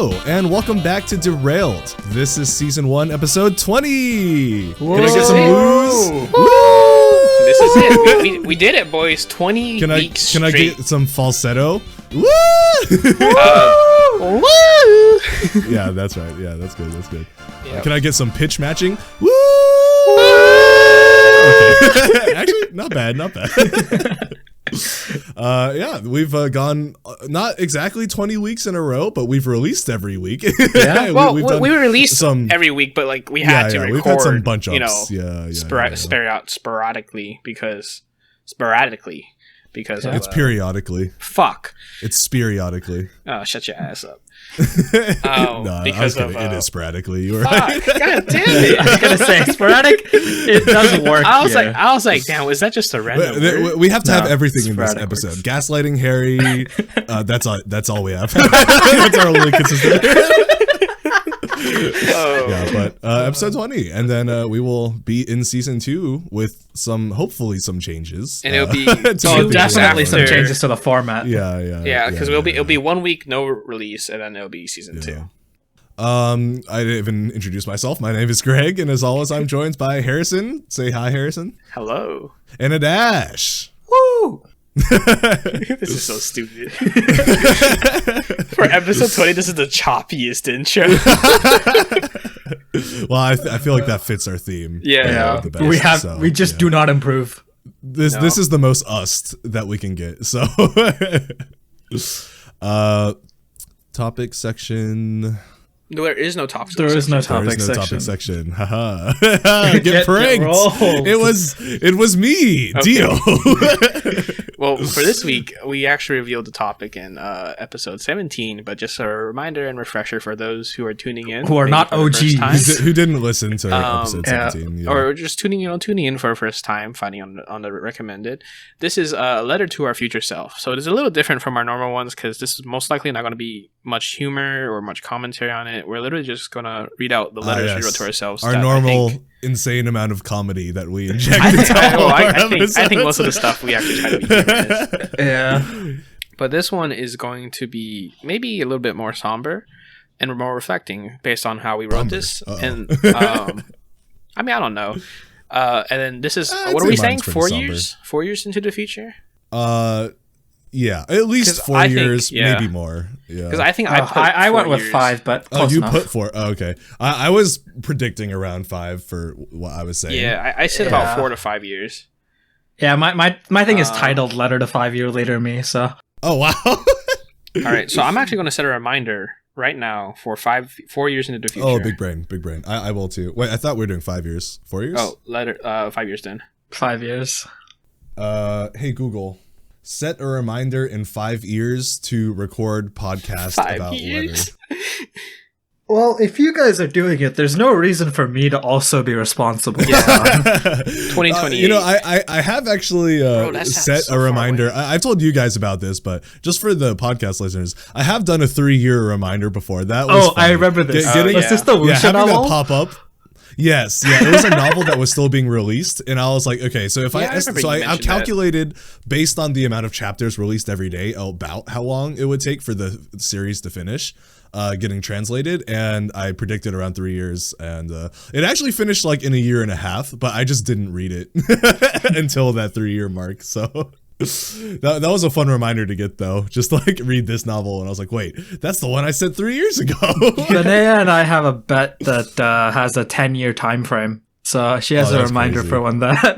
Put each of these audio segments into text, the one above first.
Hello, and welcome back to Derailed. This is Season 1, Episode 20! Whoa. Can I get some woos? Woo! This is it. We did it, boys. 20 weeks straight. Can I get some falsetto? Woo! Woo! Yeah, that's right. Yeah, that's good. That's good. Yep. Can I get some pitch matching? Woo! Okay. Actually, not bad. Not bad. Yeah, we've gone not exactly 20 weeks in a row, but we've released every week. Yeah, well, we released some every week, but like we had to record. We've had some bunch ups. Sporadically because it's periodically. Fuck. It's periodically. Oh, shut your ass up. No, because it is sporadically. You were fuck, right. God damn it! I was gonna say sporadic. It doesn't work. I was like, damn, was that just a random word? We have to have everything in this episode. Works. Gaslighting Harry. That's all we have. That's our only consistent. Yeah, but episode 20, and then we will be in season 2 with hopefully some changes, and it'll be definitely some changes to the format. Yeah, because it'll be 1 week no release, and then it'll be season 2. I didn't even introduce myself. My name is Greg, and as always, I'm joined by Harrison. Say hi, Harrison. Hello. And a Dash. Woo! This is so stupid. For episode 20, this is the choppiest intro. Well, I feel like that fits our theme. Yeah. The best, we just do not improve. This is the most us that we can get. So, topic section. There is no topic. There is no topic section. Haha. Get pranked. It was me. Okay. Deal. Well, for this week, we actually revealed the topic in episode 17, but just a reminder and refresher for those who are tuning in, who are not OGs, who didn't listen to episode 17, or just tuning in for the first time, finding on the recommended. This is a letter to our future self, so it is a little different from our normal ones because this is most likely not going to be much humor or much commentary on it. We're literally just going to read out the letters we wrote to ourselves. Our normal insane amount of comedy that we inject I think most of the stuff we actually try to be humorous. Yeah. But this one is going to be maybe a little bit more somber and more reflecting based on how we wrote this. And I mean, I don't know. And then this is what are we saying? 4 years? 4 years into the future? Yeah, at least 4 years, maybe more. Yeah, because I think I went with 5, but you put 4. Oh, okay, I was predicting around 5 for what I was saying. Yeah, I said about 4 to 5 years. Yeah, my thing is titled "Letter to 5 Year Later Me." So. Oh wow. All right, so I'm actually going to set a reminder right now for 4 years into the future. Oh, big brain. I will too. Wait, I thought we were doing 5 years. 4 years? Oh, 5 years then. 5 years. Hey Google. Set a reminder in 5 years to record podcast about letter. Well, if you guys are doing it, there's no reason for me to also be responsible. Yeah. 2020. I have actually set a reminder. I've told you guys about this, but just for the podcast listeners, I have done a 3-year reminder before. That was I remember this. Was this the Wuxia novel? That pop up. Yes, it was a novel that was still being released, and I was like, okay, so if I calculated based on the amount of chapters released every day about how long it would take for the series to finish, getting translated, and I predicted around 3 years, and it actually finished like in a year and a half, but I just didn't read it until that 3-year mark, so. That was a fun reminder to get though. Just like read this novel, and I was like, "Wait, that's the one I said 3 years ago." Linnea and I have a bet that has a 10-year time frame, so she has a reminder for when that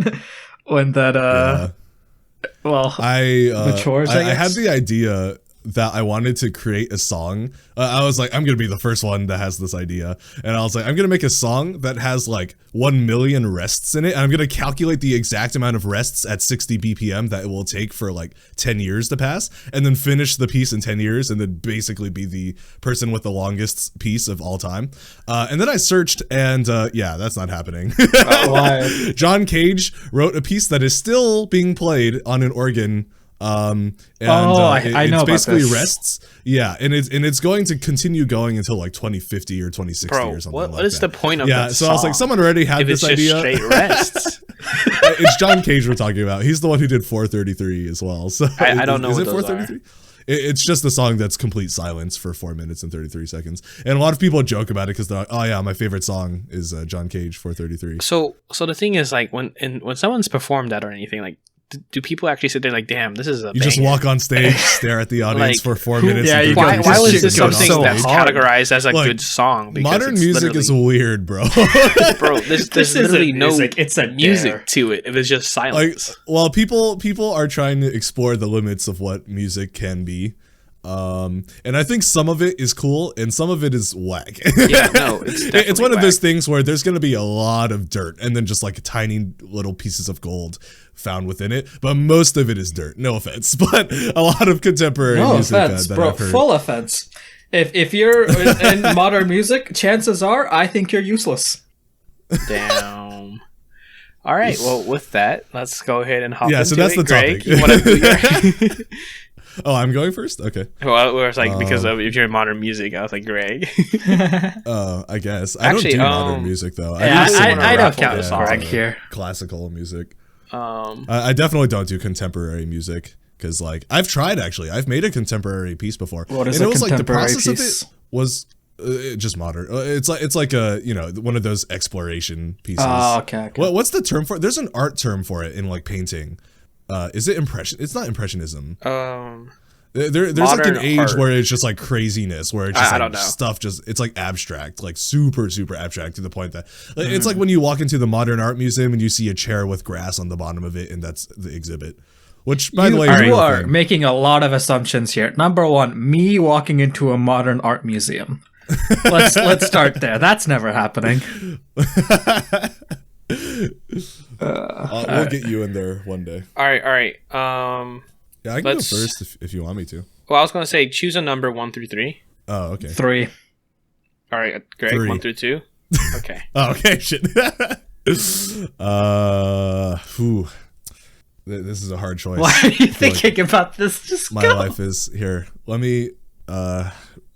matures. I had the idea that I wanted to create a song. I was like, I'm gonna be the first one that has this idea, and I was like, I'm gonna make a song that has like 1 million rests in it, and I'm gonna calculate the exact amount of rests at 60 BPM that it will take for like 10 years to pass, and then finish the piece in 10 years, and then basically be the person with the longest piece of all time. And then I searched, and yeah, that's not happening. Why? John Cage wrote a piece that is still being played on an organ. I know it's basically about this. rests. Yeah, and it's going to continue going until like 2050 or 2060 or something like that. What is the point of that so I was like, someone already had this idea. Straight rests. It's John Cage we're talking about. He's the one who did 433 as well. So I don't know. Is what it those 433? it's just a song that's complete silence for 4 minutes and 33 seconds. And a lot of people joke about it because they're like, oh yeah, my favorite song is John Cage 433. So the thing is, like, when someone's performed that or anything, like, do people actually sit there like, damn, this is a You just walk on stage, stare at the audience for 4 minutes. Yeah, why was this something so that's hard. categorized as a good song? Because modern music is weird, bro. Bro, there's literally no music. It's a music to it. It was just silence. Like, well, people are trying to explore the limits of what music can be. And I think some of it is cool and some of it is whack. Yeah, no, it's one of those things where there's going to be a lot of dirt and then just like tiny little pieces of gold found within it. But most of it is dirt. No offense, but a lot of contemporary music offense, that bro. I've heard. Full offense. If you're in modern music, chances are I think you're useless. Damn. All right. Well, with that, let's go ahead and hop into so that's it. the Greg, topic. you want to do your... Oh, I'm going first? Okay. Well, it was like because of if you're in modern music, I was like, Greg. I guess. I don't do modern music though. I don't count Greg here. Classical music. I definitely don't do contemporary music because like I've tried actually. I've made a contemporary piece before. What is a contemporary piece? Of it was just modern. It's like a one of those exploration pieces. Oh, okay. What's the term for it? There's an art term for it in like painting. Is it impression? It's not impressionism. There's like an age art where it's just like craziness, where it's just like stuff it's like abstract, like super abstract to the point that it's like when you walk into the modern art museum and you see a chair with grass on the bottom of it and that's the exhibit. Which, by the way, you are making a lot of assumptions here. Number one, me walking into a modern art museum. Let's start there. That's never happening. We'll get you in there one day. All right. Yeah, I can go first if you want me to. Well, I was going to say choose a number 1 through 3. Oh, okay. 3. All right, Greg. 3. 1 through 2. Okay. Oh, okay. Shit. This is a hard choice. Why are you thinking about this? Just my life is here. Let me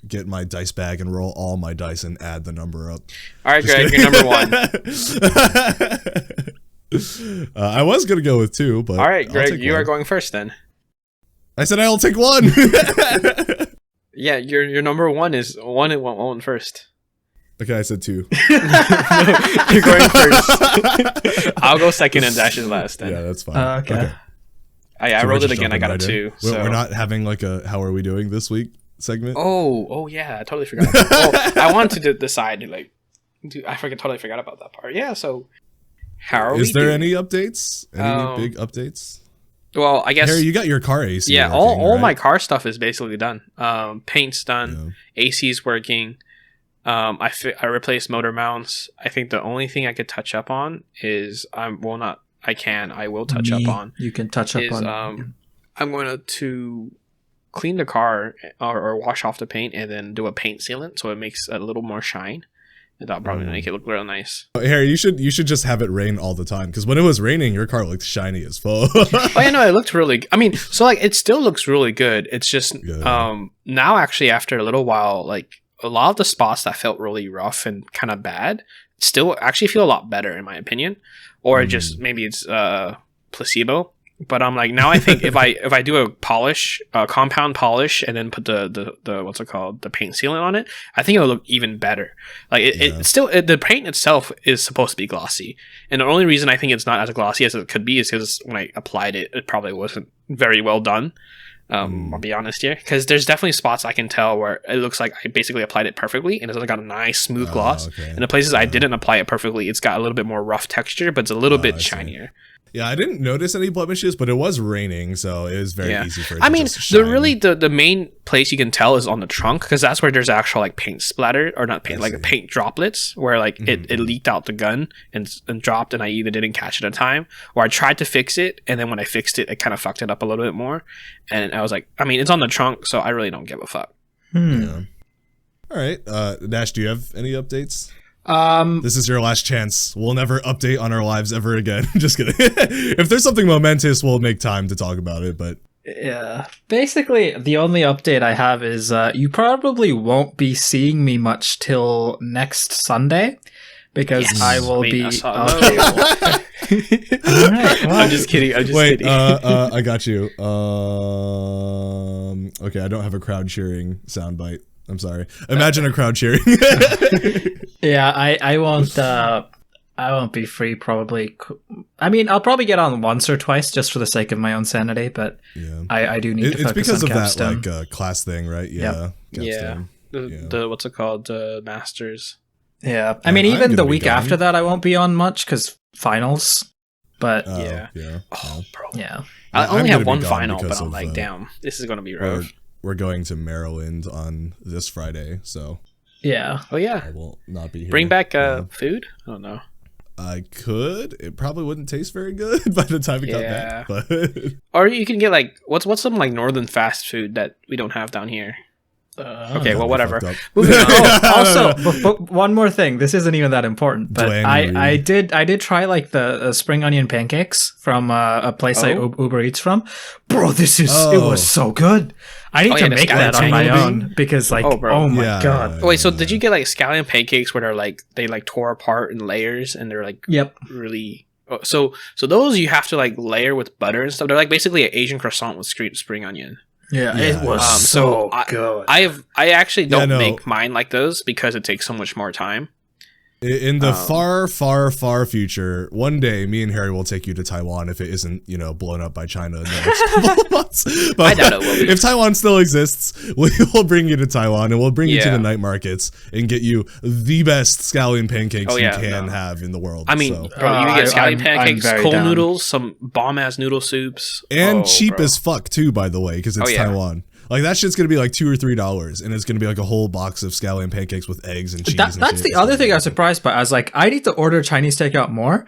get my dice bag and roll all my dice and add the number up. All right, Greg, you're number 1. I was gonna go with 2, but all right, Greg, you are going first then. I said I'll take 1. Yeah, your number 1 is 1 and 1 first. Okay, I said 2. You're going first. I'll go second and Dash is last then. Yeah, that's fine. Okay. I rolled it again. I got a 2. So. We're not having like a how are we doing this week segment? Oh yeah, I totally forgot. I wanted to decide like, totally forgot about that part. Yeah, so how are we? Is there doing? any updates? Any big updates? Well, I guess Harry, you got your car AC. Yeah, working, all right? my car stuff is basically done. Paint's done. Yeah. AC's working. I replaced motor mounts. I think the only thing I could touch up on is I will touch up on. You can touch up on. I'm going to clean the car or wash off the paint and then do a paint sealant so it makes a little more shine. And that'll probably make it look real nice. Harry, you should just have it rain all the time because when it was raining, your car looked shiny as fuck. Oh yeah, no, it looked really. I mean, so like it still looks really good. It's just now actually after a little while, like a lot of the spots that felt really rough and kind of bad still actually feel a lot better in my opinion, or just maybe it's placebo. But I'm like now I think if I do a compound polish and then put the what's it called, the paint sealant on it, I think it'll look even better. Like it still the paint itself is supposed to be glossy, and the only reason I think it's not as glossy as it could be is because when I applied it, it probably wasn't very well done. I'll be honest here, because there's definitely spots I can tell where it looks like I basically applied it perfectly and it's got a nice smooth gloss. Okay. And the places I didn't apply it perfectly, it's got a little bit more rough texture, but it's a little bit shinier. Yeah, I didn't notice any blemishes, but it was raining, so it was very easy for it to just shine. the main place you can tell is on the trunk, because that's where there's actual like paint splatter, or not paint, like paint droplets, where like it leaked out the gun and dropped, and I either didn't catch it in time, or I tried to fix it, and then when I fixed it, it kind of fucked it up a little bit more. And I was like, I mean, it's on the trunk, so I really don't give a fuck. Yeah. All right, Dash, do you have any updates? This is your last chance. We'll never update on our lives ever again. Just kidding. If there's something momentous, we'll make time to talk about it, but yeah, basically the only update I have is you probably won't be seeing me much till next Sunday, because I will be. Okay. All right, well, I'm just kidding. Wait, I got you. Okay, I don't have a crowd cheering soundbite. I'm sorry. Imagine a crowd cheering. yeah, I won't be free probably. I mean, I'll probably get on once or twice just for the sake of my own sanity, but yeah. I do need to focus because on of capstone. that like class thing, right? Yeah. Yeah. Capstone. The what's it called? The Masters. Yeah, I mean, I'm even the gonna be week gone. after that, I won't be on much because finals. But Yeah. Yeah. Oh, bro. yeah, I I'm only gonna have be one gone final, but because I'm of, like, damn, this is gonna be We're, rough. we're going to Maryland on this Friday, so yeah. Oh yeah. I will not be here. Bring back Yeah. food. I don't know. I could. It probably wouldn't taste very good by the time it got Yeah. back. But Or you can get like what's some like northern fast food that we don't have down here. Okay, well, whatever. Moving on. Oh, also, but one more thing. This isn't even that important, but I did try like the spring onion pancakes from a place I Uber Eats from. Bro, it was so good. I need to the make that on my scallion own because like, bro. oh my Yeah. god. Wait, so did you get like scallion pancakes where they tore apart in layers and they're like Yep. really? Oh, so those you have to like layer with butter and stuff. They're like basically an Asian croissant with spring onion. Yeah, Yeah. it was so good. I actually don't no. make mine like those because it takes so much more time. In the far future, one day, me and Harry will take you to Taiwan if it isn't, blown up by China in the next couple of months. But I doubt it will be. If Taiwan still exists, we will bring you to Taiwan and we'll bring you to Yeah. the night markets and get you the best scallion pancakes you yeah, can no. have in the world. I mean, so. bro, you can get scallion I'm pancakes, very cold down. noodles, some bomb ass noodle soups, And cheap bro. as fuck too, by the way, because it's yeah. Taiwan. Like that shit's gonna be like $2 or $3, and it's gonna be like a whole box of scallion pancakes with eggs and cheese. That's the other thing I was surprised by. I was like, I need to order Chinese takeout more,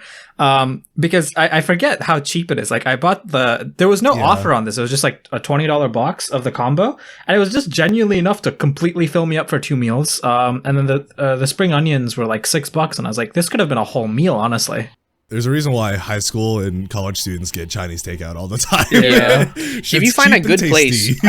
because I forget how cheap it is. Like I bought there was no offer on this. It was just like a $20 box of the combo, and it was just genuinely enough to completely fill me up for 2 meals. And then the spring onions were like $6, and I was like, this could have been a whole meal, honestly. There's a reason why high school and college students get Chinese takeout all the time. Yeah. If you find a good place, tasty.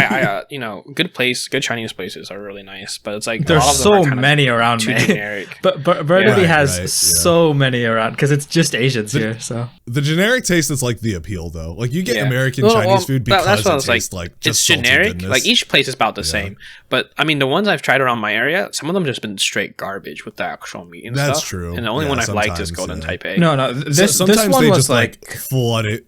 good Chinese places are really nice, but it's like There's a lot of them so are kinda many around too me. generic. But Burnaby Right, has right, so many around because it's just Asians here. So The generic taste is like the appeal, though. Like you get Yeah. American Well, Chinese food because that's what I it was tastes like just it's salty generic. goodness. Like each place is about the same, but I mean the ones I've tried around my area, some of them just been straight garbage with the actual meat and That's stuff. true. And the only Yeah, one I've liked is sometimes, Golden yeah. Taipei. no, this Sometimes one they was just like flood it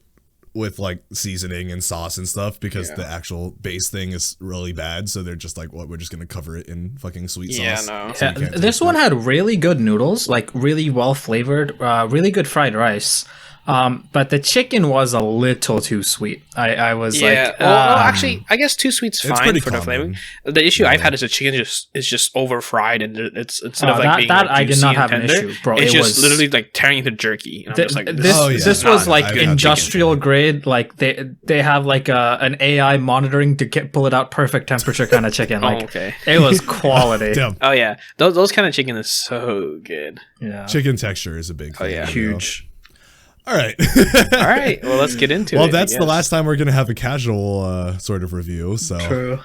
with like seasoning and sauce and stuff because Yeah. the actual base thing is really bad. So they're just like, what? We're just gonna cover it in fucking sweet Yeah, sauce. no. so you Yeah, can't this taste one it. had really good noodles, like really well flavored, really good fried rice. But the chicken was a little too sweet. I was Yeah, like, well, actually, I guess 2 sweets It's fine pretty for the flavor. common. The issue I've had is the chicken is just over fried and it's instead of like that- being that like, I did juicy not and have an tender, issue, bro. It's It just was- literally like tearing into jerky. And I'm just like, this Oh, yeah. this No, was no, like I've had industrial grade. Like they have like an AI monitoring to pull it out perfect temperature kind of chicken. Like okay. it was quality. Damn. Oh yeah, those kind of chicken is so good. Yeah, Chicken texture is a big thing. yeah. huge. All right. All right, well let's get into it. Well, I that's the guess. last time we're going to have a casual sort of review. So True.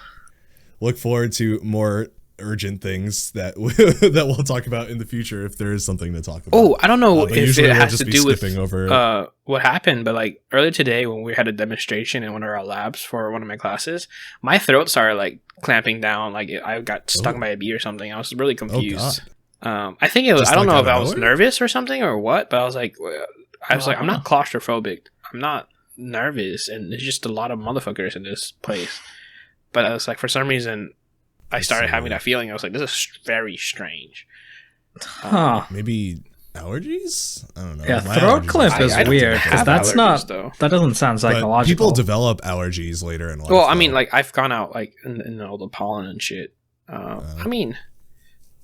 look forward to more urgent things that that we'll talk about in the future if there is something to talk about. Oh, I don't know But if usually it we'll has just to be do with skipping over what happened, but like earlier today when we had a demonstration in one of our labs for one of my classes, my throat started like clamping down, like I got stung by a bee or something. I was really confused. I think it was. Just I don't like know out if of I was nowhere? nervous or something or what, but I was like, I'm not claustrophobic. I'm not nervous, and there's just a lot of motherfuckers in this place. But I was like, for some reason, I started having that feeling. I was like, this is very strange. Huh. Maybe allergies? I don't know. Yeah, My throat allergies clamp are- is I don't weird have because that's allergies, not. though. That doesn't sound But psychological. people develop allergies later in life. Well, I mean, though. like I've gone out like in all the pollen and shit. I mean,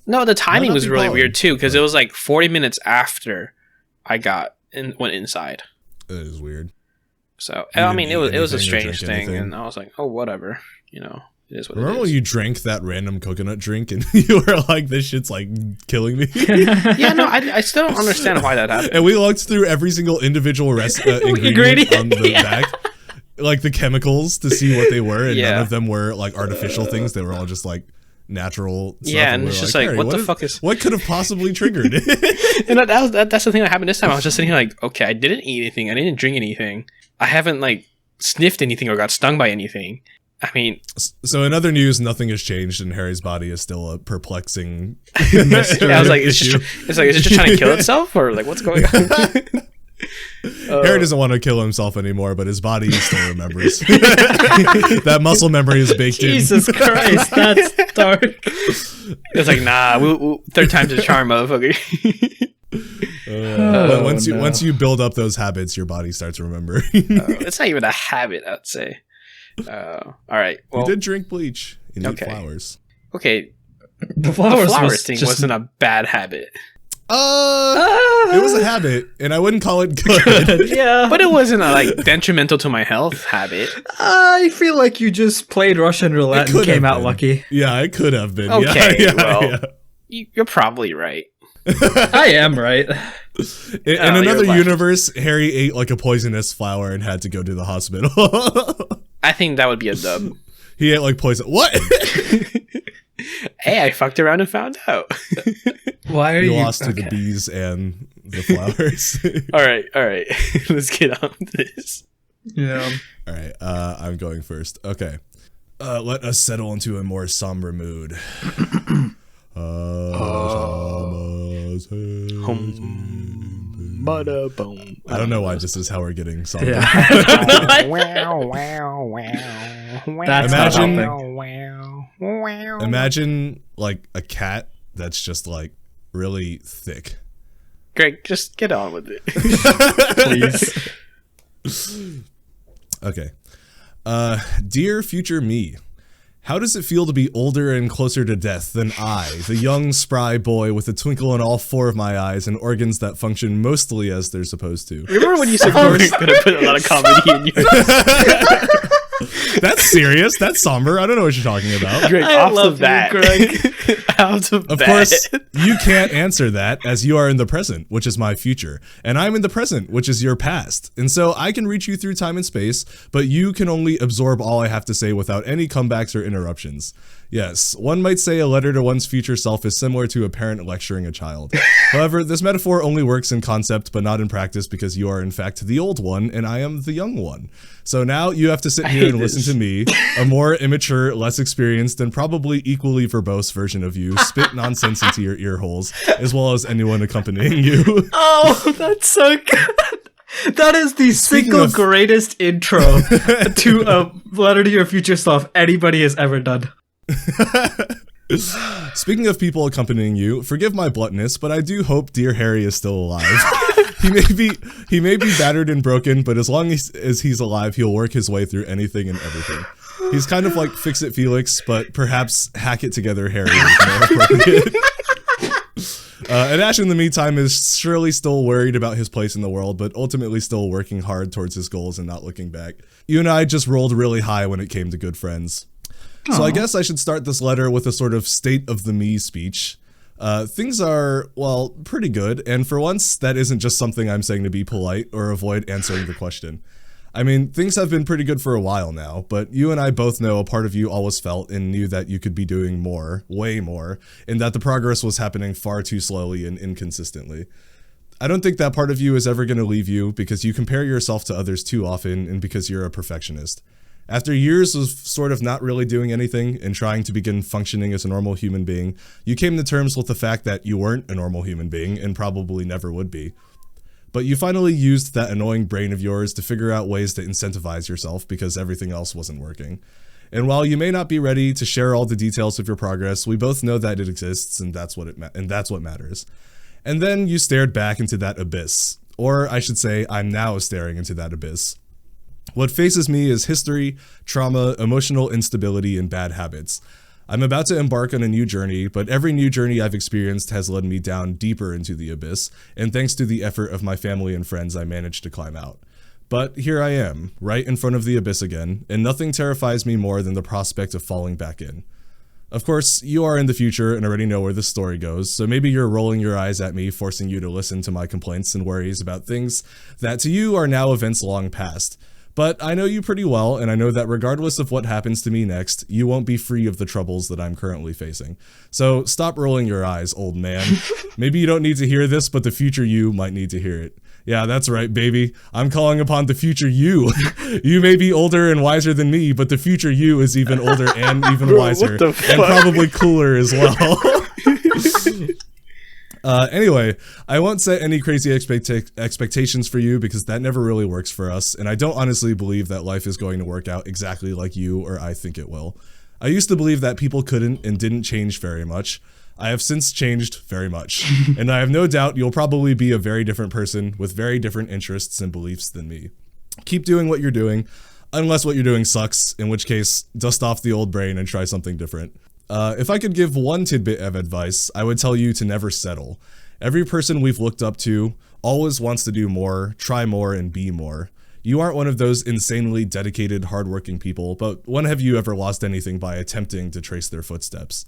no, the timing not was be really pollen, weird too because but- it was like 40 minutes after I went inside. it is weird. So You I didn't mean, eat it was a anything or strange drink thing, anything? and I was like, oh, whatever, it is what Remember it when is. you drank that random coconut drink and you were like, this shit's like killing me? Yeah, no, I still don't understand why that happened. And we looked through every single individual ingredient Ingredient, on the yeah. back, like the chemicals to see what they were, and Yeah. none of them were like artificial things. They were all just like natural stuff. Yeah, and it's just like, what the fuck is... What could have possibly triggered it? And that's the thing that happened this time. I was just sitting here like, okay, I didn't eat anything. I didn't drink anything. I haven't, like, sniffed anything or got stung by anything. I mean... So in other news, nothing has changed and Harry's body is still a perplexing mystery. I was like, is it just trying to kill itself? Or, like, what's going on? Harry doesn't want to kill himself anymore, but his body still remembers. That muscle memory is baked in. Jesus Christ, that's dark. It's like, nah, third time's a charm, motherfucker. Once you build up those habits, your body starts remembering. It's not even a habit, I'd say. All right. Well, you did drink bleach and eat flowers. Okay. The flower thing wasn't a bad habit. It was a habit, and I wouldn't call it good. Yeah, but it wasn't a like detrimental to my health habit. I feel like you just played Russian roulette and came out lucky. Yeah, it could have been. Okay, you're probably right. I am right. In another universe, Harry ate like a poisonous flower and had to go to the hospital. I think that would be a dub. He ate like poison. What? Hey, I fucked around and found out. Why are you lost to the bees and the flowers? All right. Let's get on to this. Yeah. All right. I'm going first. Okay. Let us settle into a more somber mood. I don't know why this is how we're getting somber. Yeah. Imagine like a cat that's just like really thick. Greg, just get on with it. Please. Okay. Dear future me, how does it feel to be older and closer to death than I, the young, spry boy with a twinkle in all four of my eyes and organs that function mostly as they're supposed to? Remember when you said you were going to put a lot of comedy in yours? That's serious. That's somber. I don't know what you're talking about. Greg, I love that, Greg. Of course, you can't answer that as you are in the present, which is my future, and I'm in the present, which is your past. And so I can reach you through time and space, but you can only absorb all I have to say without any comebacks or interruptions. Yes, one might say a letter to one's future self is similar to a parent lecturing a child. However, this metaphor only works in concept, but not in practice, because you are in fact the old one, and I am the young one. So now you have to sit here and listen to me, a more immature, less experienced, and probably equally verbose version of you, spit nonsense into your ear holes, as well as anyone accompanying you. Oh, that's so good. That is the single greatest intro to a letter to your future self anybody has ever done. Speaking of people accompanying you, forgive my bluntness, but I do hope dear Harry is still alive. He may be battered and broken, but as long as he's alive, he'll work his way through anything and everything. He's kind of like Fix-It Felix, but perhaps Hack It Together Harry is more appropriate. And Ash, in the meantime, is surely still worried about his place in the world, but ultimately still working hard towards his goals and not looking back. You and I just rolled really high when it came to good friends. So I guess I should start this letter with a sort of state of the me speech. Things are, well, pretty good, and for once, that isn't just something I'm saying to be polite or avoid answering the question. I mean, things have been pretty good for a while now, but you and I both know a part of you always felt and knew that you could be doing more, way more, and that the progress was happening far too slowly and inconsistently. I don't think that part of you is ever going to leave you because you compare yourself to others too often and because you're a perfectionist. After years of sort of not really doing anything and trying to begin functioning as a normal human being, you came to terms with the fact that you weren't a normal human being and probably never would be. But you finally used that annoying brain of yours to figure out ways to incentivize yourself because everything else wasn't working. And while you may not be ready to share all the details of your progress, we both know that it exists and that's what matters. And then you stared back into that abyss. Or I should say, I'm now staring into that abyss. What faces me is history, trauma, emotional instability, and bad habits. I'm about to embark on a new journey, but every new journey I've experienced has led me down deeper into the abyss, and thanks to the effort of my family and friends, I managed to climb out. But here I am, right in front of the abyss again, and nothing terrifies me more than the prospect of falling back in. Of course, you are in the future and already know where this story goes, so maybe you're rolling your eyes at me, forcing you to listen to my complaints and worries about things that to you are now events long past. But I know you pretty well, and I know that regardless of what happens to me next, you won't be free of the troubles that I'm currently facing. So stop rolling your eyes, old man. Maybe you don't need to hear this, but the future you might need to hear it. Yeah, that's right, baby. I'm calling upon the future you. You may be older and wiser than me, but the future you is even older and even wiser. And probably cooler as well. Anyway, I won't set any crazy expectations for you because that never really works for us, and I don't honestly believe that life is going to work out exactly like you or I think it will. I used to believe that people couldn't and didn't change very much. I have since changed very much, and I have no doubt you'll probably be a very different person with very different interests and beliefs than me. Keep doing what you're doing, unless what you're doing sucks, in which case, dust off the old brain and try something different. If I could give one tidbit of advice, I would tell you to never settle. Every person we've looked up to always wants to do more, try more, and be more. You aren't one of those insanely dedicated, hardworking people, but when have you ever lost anything by attempting to trace their footsteps?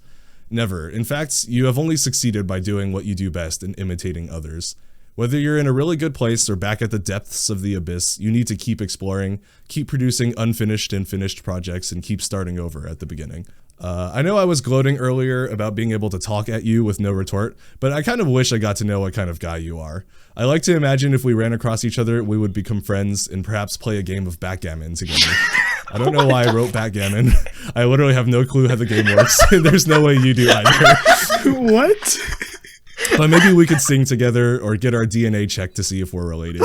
Never. In fact, you have only succeeded by doing what you do best and imitating others. Whether you're in a really good place or back at the depths of the abyss, you need to keep exploring, keep producing unfinished and finished projects, and keep starting over at the beginning. I know I was gloating earlier about being able to talk at you with no retort, but I kind of wish I got to know what kind of guy you are. I like to imagine if we ran across each other, we would become friends and perhaps play a game of backgammon together. I don't know why I wrote backgammon. I literally have no clue how the game works, and there's no way you do either. What? But maybe we could sing together or get our DNA checked to see if we're related.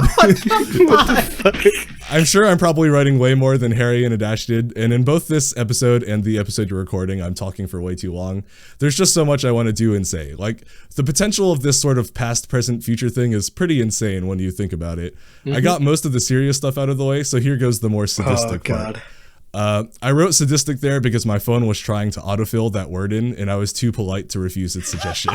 I'm sure I'm probably writing way more than Harry and Adash did, and in both this episode and the episode you're recording, I'm talking for way too long. There's just so much I want to do and say. Like, the potential of this sort of past, present, future thing is pretty insane when you think about it. I got most of the serious stuff out of the way, so here goes the more sadistic part. I wrote sadistic there because my phone was trying to autofill that word in, and I was too polite to refuse its suggestion.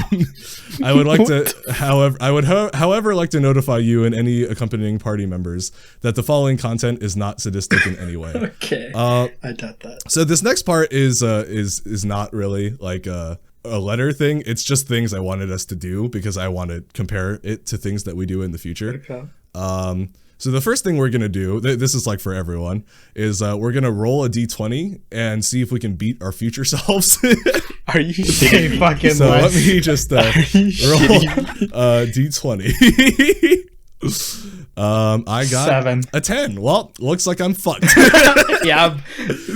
I would like to, however, like to notify you and any accompanying party members that the following content is not sadistic in any way. Okay, I doubt that. So this next part is not really like a letter thing. It's just things I wanted us to do because I want to compare it to things that we do in the future. Okay. So the first thing we're going to do, this is like for everyone, is we're going to roll a d20 and see if we can beat our future selves. Are you shitting fucking So let me just roll d20. I got 7. a 10. Well, looks like I'm fucked. Yeah,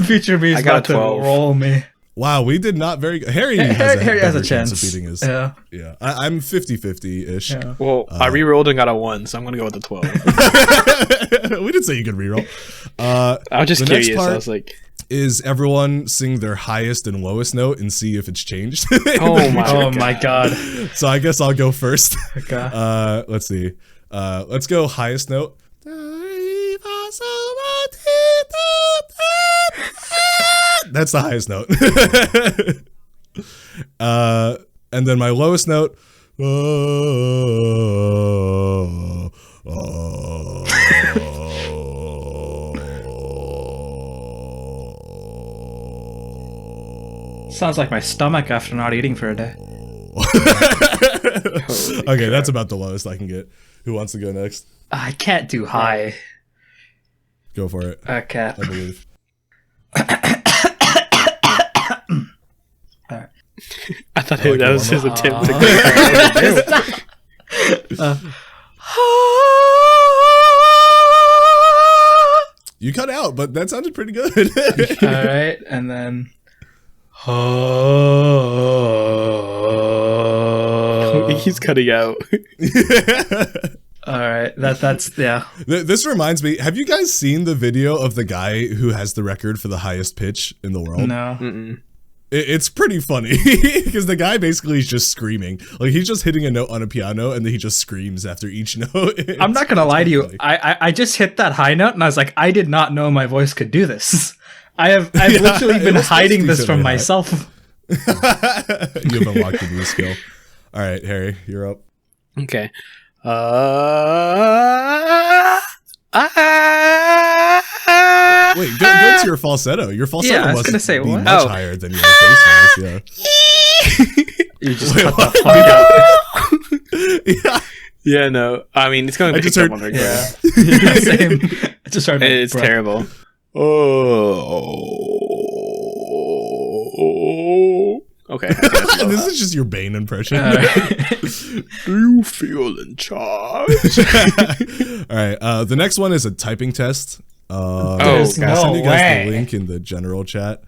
future me is about to roll me. Wow, we did not very good. Harry has a chance of beating us. Yeah. I'm 50-50-ish. Yeah. Well, I re-rolled and got a 1, so I'm going to go with the 12. We didn't say you could re-roll. I was just curious. I was like... is everyone sing their highest and lowest note and see if it's changed. Oh my god. So I guess I'll go first. Okay. Let's see. Let's go highest note. That's the highest note. And then my lowest note. Sounds like my stomach after not eating for a day. Okay, that's about the lowest I can get. Who wants to go next? I can't do high. Go for it. Okay. I believe. I thought that was his attempt to You cut out, but that sounded pretty good. Alright, and then he's cutting out. Alright, that's yeah. This reminds me, have you guys seen the video of the guy who has the record for the highest pitch in the world? No. Mm-mm. It's pretty funny because the guy basically is just screaming. Like, he's just hitting a note on a piano and then he just screams after each note. I'm not gonna lie to you. I just hit that high note and I was like, I did not know my voice could do this. I've literally been hiding this from myself. You have unlocked a new skill. All right, Harry, you're up. Okay. Wait, go to your falsetto. Your falsetto I was must gonna say, be what? much higher than your face voice. Yeah. You just cut the fuck out. Yeah. Yeah, no. I mean, it's going to just pick heard- up on her. Yeah. Same. Just started. It's terrible. Oh. Okay. This is just your Bane impression. Do you feel in charge? All right. The next one is a typing test. There's I'll send you guys way. the link in the general chat.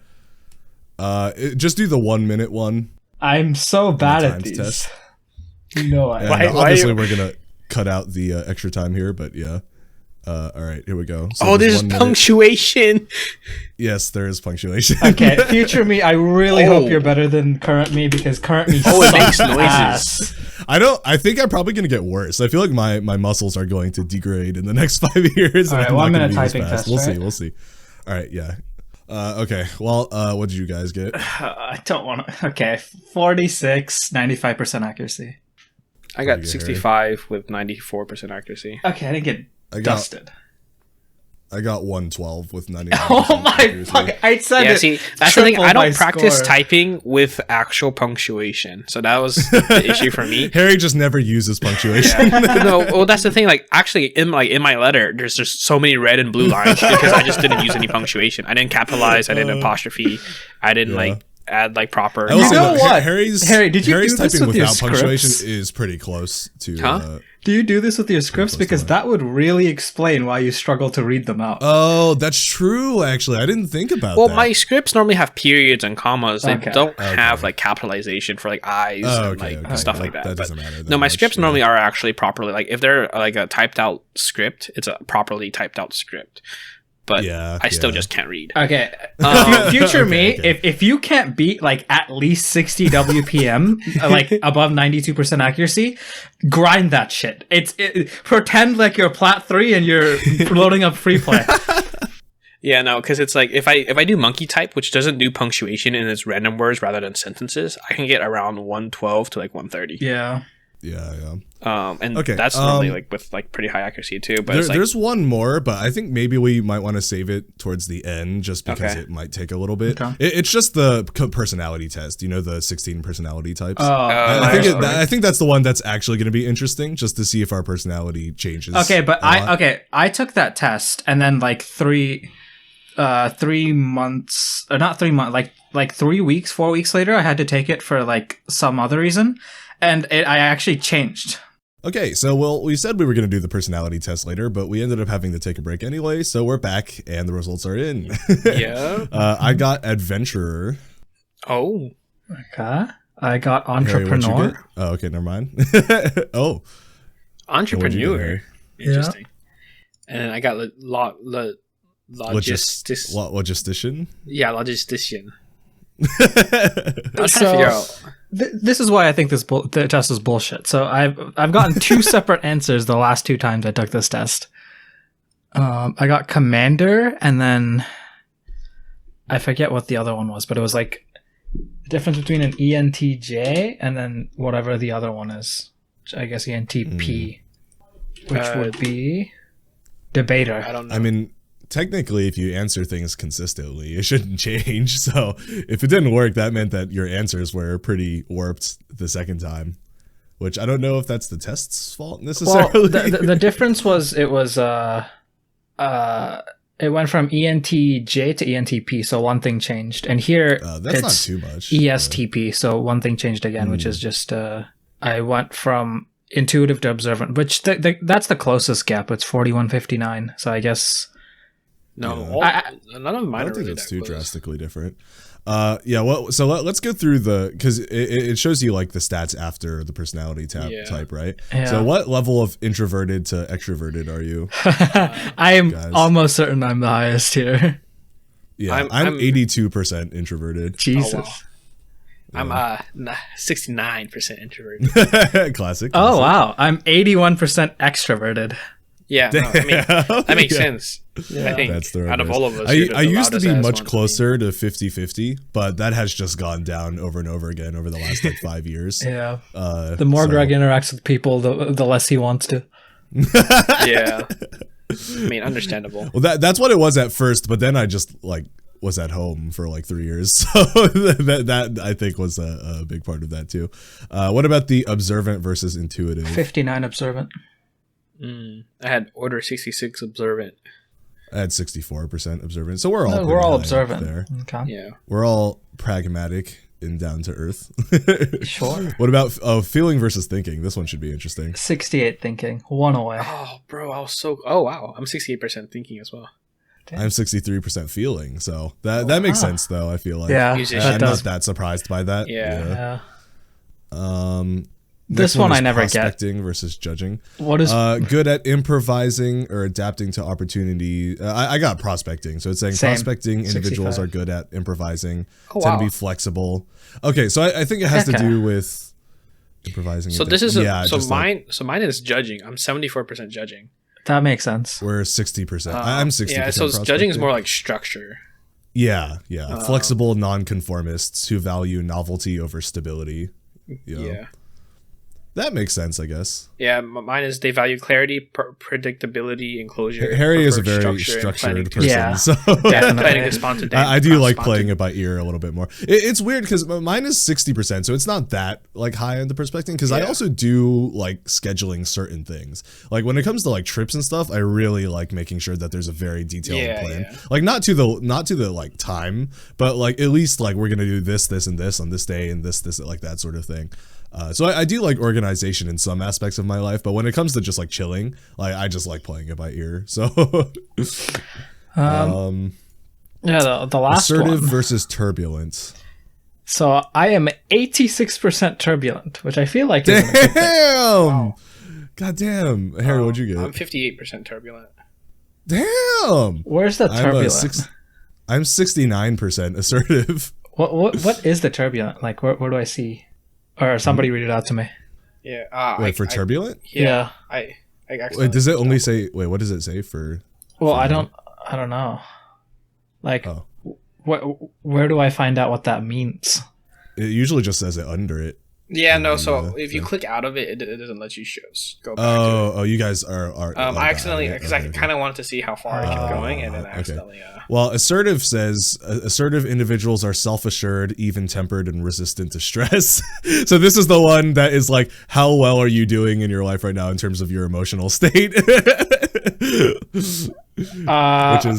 Just do the 1 minute one. I'm so bad at times these. test. No, And obviously, we're gonna cut out the extra time here, but yeah. All right, here we go. So there's 1 minute. punctuation. Yes, there is punctuation. Okay, future me, I really hope you're better than current me because current me it makes sucks noises. ass. I think I'm probably gonna get worse. I feel like my muscles are going to degrade in the next 5 years. All right, I'm 1 not gonna minute be as typing fast. test, We'll see. All right, yeah. Okay. Well, what did you guys get? I don't want to. Okay, 46, 95% accuracy. I got 65 with 94% accuracy. Okay, I didn't get dusted. I got 112 with 99%. Oh my fuck! I said it. See, that's the thing. Triple I my don't practice score. typing with actual punctuation, so that was the issue for me. Harry just never uses punctuation. No, well, that's the thing. Like, actually, in my letter, there's just so many red and blue lines because I just didn't use any punctuation. I didn't capitalize. I didn't apostrophe. I didn't add proper. I will say, know look, what? Harry, did you Harry's do this typing with your without punctuation scripts? is pretty close to. Huh? Do you do this with your scripts? close to Because that would really explain why you struggle to read them out. Oh, that's true. Actually, I didn't think about Well, that. my scripts normally have periods and commas. They Okay. don't have like capitalization for like eyes and stuff like that. That But doesn't matter. no, my scripts normally are actually properly like if they're like a typed out script, it's a properly typed out script. But I still just can't read. Okay, future me, if you can't beat like at least 60 WPM, like above 92% accuracy, grind that shit. Pretend like you're plat 3 and you're loading up free play. Yeah, no, because it's like if I do monkey type, which doesn't do punctuation and it's random words rather than sentences, I can get around 112 to like 130. Yeah. Yeah. And that's normally like with like pretty high accuracy too. But there's one more, but I think maybe we might want to save it towards the end just because it might take a little bit. Okay. It's just the personality test. You know, the 16 personality types. I think that's the one that's actually going to be interesting, just to see if our personality changes. Okay, but I took that test and then like 3 months, or not 3 months, like 3 weeks, 4 weeks later, I had to take it for like some other reason, and I actually changed. Okay, so we said we were going to do the personality test later, but we ended up having to take a break anyway, so we're back and the results are in. Yeah. I got adventurer. Oh. Okay. I got Harry, what'd you entrepreneur. get? Oh, okay, never mind. Oh. Entrepreneur. Yeah. Interesting. And I got logistician. Yeah, logistician. I was trying to figure out. This is why I think the test is bullshit. So I've gotten 2 separate answers the last 2 times I took this test. I got commander, and then I forget what the other one was, but it was like the difference between an ENTJ and then whatever the other one is. I guess ENTP, which would be debater. I don't know. I mean, technically, if you answer things consistently, it shouldn't change. So if it didn't work, that meant that your answers were pretty warped the second time, which I don't know if that's the test's fault necessarily. Well, the difference was it went from ENTJ to ENTP, so one thing changed, and here that's not too much. ESTP, so one thing changed again, which is just I went from intuitive to observant, which that's the closest gap. It's 4159, so I guess. No, none of mine. I don't think it's too drastically different. Well, so let's go through because it shows you like the stats after the personality type, right? Yeah. So what level of introverted to extroverted are you? I am almost certain I'm the highest here. Yeah, I'm 82% introverted. Jesus. Oh, wow. I'm 69% introverted. Classic. Oh wow, I'm 81% extroverted. Yeah, no, I mean, that makes sense. Yeah. I think that's the out of all of us, I used to be much closer to 50-50, but that has just gone down over and over again over the last like 5 years. Yeah. The more Greg interacts with people, the less he wants to. Yeah. I mean, understandable. Well, that's what it was at first, but then I just like was at home for like 3 years, so that I think was a big part of that too. What about the observant versus intuitive? 59 observant. I had order 66 observant. I had 64% observant. So we're all we're all high up observant there. Okay. Yeah. We're all pragmatic and down to earth. Sure. What about feeling versus thinking? This one should be interesting. 68 thinking, one away. Oh, bro, oh wow, I'm 68% thinking as well. Damn. I'm 63% feeling, so that makes sense though. I feel like Musician. I'm not that surprised by that. Yeah. This one I never get. Prospecting versus judging. What is good at improvising or adapting to opportunity? I got prospecting, so it's saying Same. prospecting individuals 65. are good at improvising, Oh, tend wow. to be flexible. Okay, so I think it has to do with improvising. So this is mine is judging. I'm 74% judging. that makes sense. We're 60%. I'm 60%. Yeah, so judging is more like structure. Yeah. Flexible nonconformists who value novelty over stability. Yeah. That makes sense, I guess. Yeah, mine is they value clarity, predictability, enclosure. Harry is a prefer very structure and structured person. Yeah. So planning to spontaneous. I do like playing it by ear a little bit more. It's weird because mine is 60%, so it's not that like high on the prospecting. Because I also do like scheduling certain things. Like when it comes to like trips and stuff, I really like making sure that there's a very detailed plan. Yeah. Like not to the like time, but like at least like we're gonna do this, and this on this day, and this like that sort of thing. So I do like organization in some aspects of my life, but when it comes to just like chilling, like I just like playing it by ear. So, The last assertive one. versus turbulent. So I am 86% turbulent, which I feel like is Damn! God damn. Harry, what'd you get? I'm 58% turbulent. Damn! Where's the turbulent? I'm 69% assertive. What is the turbulent? Like where do I see? Or somebody read it out to me. Yeah. Wait, for turbulent? Yeah. I Wait, does it only say? Wait, what does it say for? Well, for I don't know. Like, where do I find out what that means? It usually just says it under it. Yeah, no. So if you click out of it, it doesn't let you go back. Oh, you guys are. I accidentally because I kind of wanted to see how far I kept going, and then I accidentally. Well, assertive says assertive individuals are self-assured, even-tempered, and resistant to stress. So this is the one that is like, how well are you doing in your life right now in terms of your emotional state? Which is,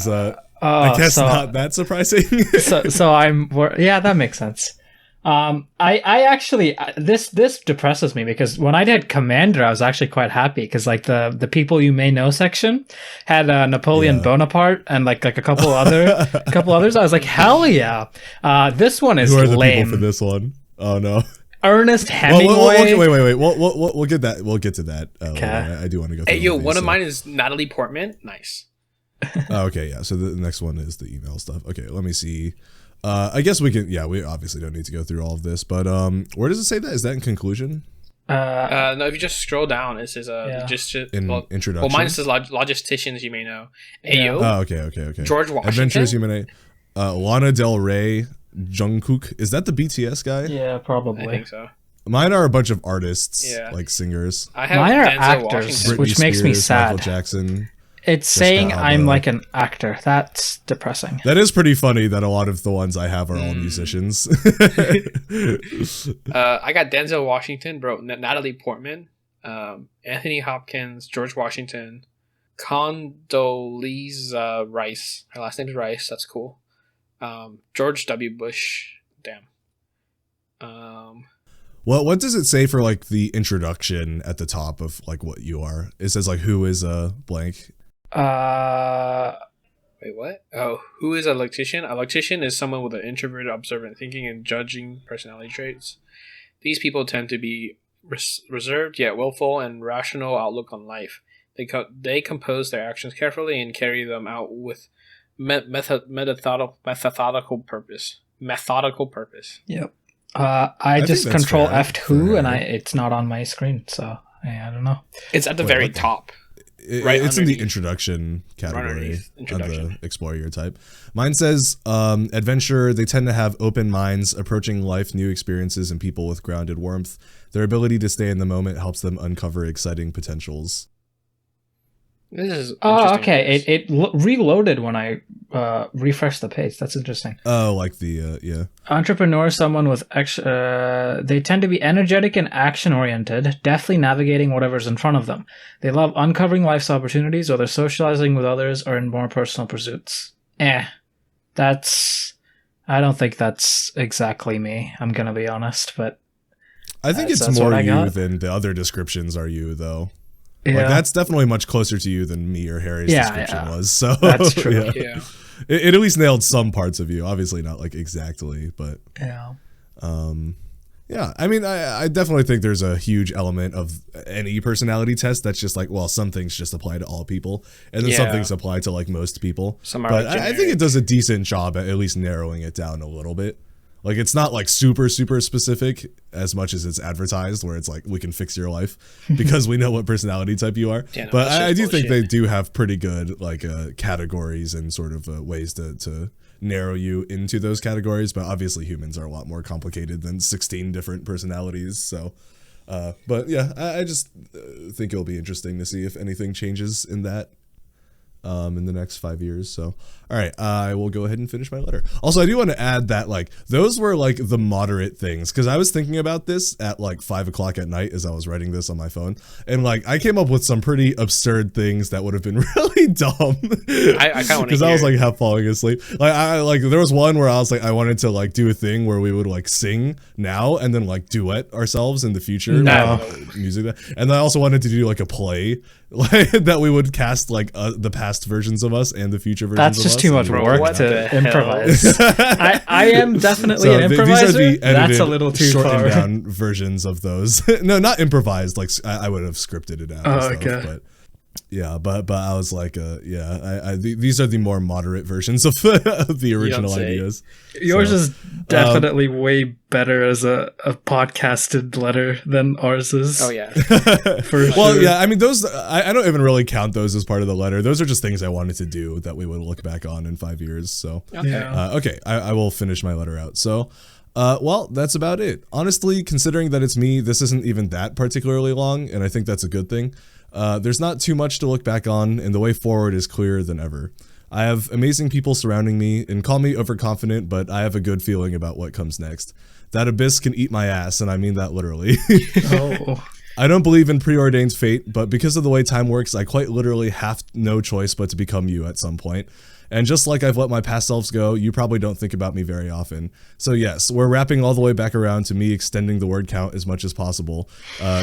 I guess, not that surprising. so I'm. Yeah, that makes sense. I actually this depresses me because when I did Commander, I was actually quite happy because like the people you may know section had Napoleon Bonaparte and like a couple others. I was like, hell yeah! This one is Who are the lame. people for this one? Oh no. Ernest Hemingway. Wait. We'll get that. We'll get to that. I do want to go. Hey, one of mine is Natalie Portman. Nice. Oh, okay, yeah. So the next one is the email stuff. Okay, let me see. I guess we can. Yeah, we obviously don't need to go through all of this, but where does it say that? Is that in conclusion? No, if you just scroll down, it says introduction. Well, mine says logisticians you may know. Ayo. Oh, okay. George Washington. Adventures you may know. Lana Del Rey, Jungkook. Is that the BTS guy? Yeah, probably. I think so. Mine are a bunch of artists, like singers. I have Mine are Denzel actors, Washington. which makes me sad. Michael Jackson. It's saying I'm like an actor. That's depressing. That is pretty funny that a lot of the ones I have are all musicians. I got Denzel Washington, bro. Natalie Portman, Anthony Hopkins, George Washington, Condoleezza Rice. Her last name is Rice. That's cool. George W. Bush. Damn. Well, what does it say for like the introduction at the top of like what you are? It says like who is a blank. Wait, what? Oh, who is a logistician? A logistician is someone with an introverted, observant thinking and judging personality traits. These people tend to be reserved yet willful and rational outlook on life. They compose their actions carefully and carry them out with methodical purpose. Methodical purpose. Yep. I just control F2 and it's not on my screen, so I don't know. It's at the very top. It's in the introduction category of the explore your type. Mine says adventure. They tend to have open minds, approaching life, new experiences, and people with grounded warmth. Their ability to stay in the moment helps them uncover exciting potentials. This is okay. It reloaded when I refreshed the page. That's interesting. Oh, like the yeah. Entrepreneur, someone with they tend to be energetic and action oriented, deftly navigating whatever's in front of them. They love uncovering life's opportunities, or they're socializing with others, or in more personal pursuits. That's. I don't think that's exactly me. I'm gonna be honest, but I think it's more you than the other descriptions are you, though. Yeah. Like, that's definitely much closer to you than me or Harry's description was. So that's true. Yeah. It at least nailed some parts of you. Obviously not like exactly, but yeah. Yeah, I mean, I definitely think there's a huge element of any personality test that's just like, well, some things just apply to all people, and then some things apply to like most people. But I think it does a decent job at least narrowing it down a little bit. Like, it's not like super specific as much as it's advertised, where it's like, we can fix your life because we know what personality type you are. Yeah, no, but I do think they do have pretty good like categories and sort of ways to narrow you into those categories. But obviously humans are a lot more complicated than 16 different personalities. So, but yeah, I just think it'll be interesting to see if anything changes in that in the next 5 years. So, all right, I will go ahead and finish my letter. Also, I do want to add that like those were like the moderate things, because I was thinking about this at like 5 o'clock at night as I was writing this on my phone, and like I came up with some pretty absurd things that would have been really dumb. I kind of because I was like half falling asleep. Like I like there was one where I was like I wanted to like do a thing where we would like sing now and then like duet ourselves in the future. Music, and I also wanted to do like a play like that we would cast like the past versions of us and the future versions of us. That's just too much work to improvise. I am definitely an improviser. These are the edited, that's a little too shortened far. down versions of those. No, not improvised. Like I would have scripted it out. Okay. But yeah, but I was like, these are the more moderate versions of the original ideas. Yours is definitely way better as a podcasted letter than ours is. Oh yeah, for well, sure. Yeah. I mean, those I don't even really count those as part of the letter. Those are just things I wanted to do that we would look back on in 5 years. So okay, I will finish my letter out. So. Well, that's about it. Honestly, considering that it's me, this isn't even that particularly long, and I think that's a good thing. There's not too much to look back on, and the way forward is clearer than ever. I have amazing people surrounding me, and call me overconfident, but I have a good feeling about what comes next. That abyss can eat my ass, and I mean that literally. I don't believe in preordained fate, but because of the way time works, I quite literally have no choice but to become you at some point. And just like I've let my past selves go, you probably don't think about me very often. So yes, we're wrapping all the way back around to me extending the word count as much as possible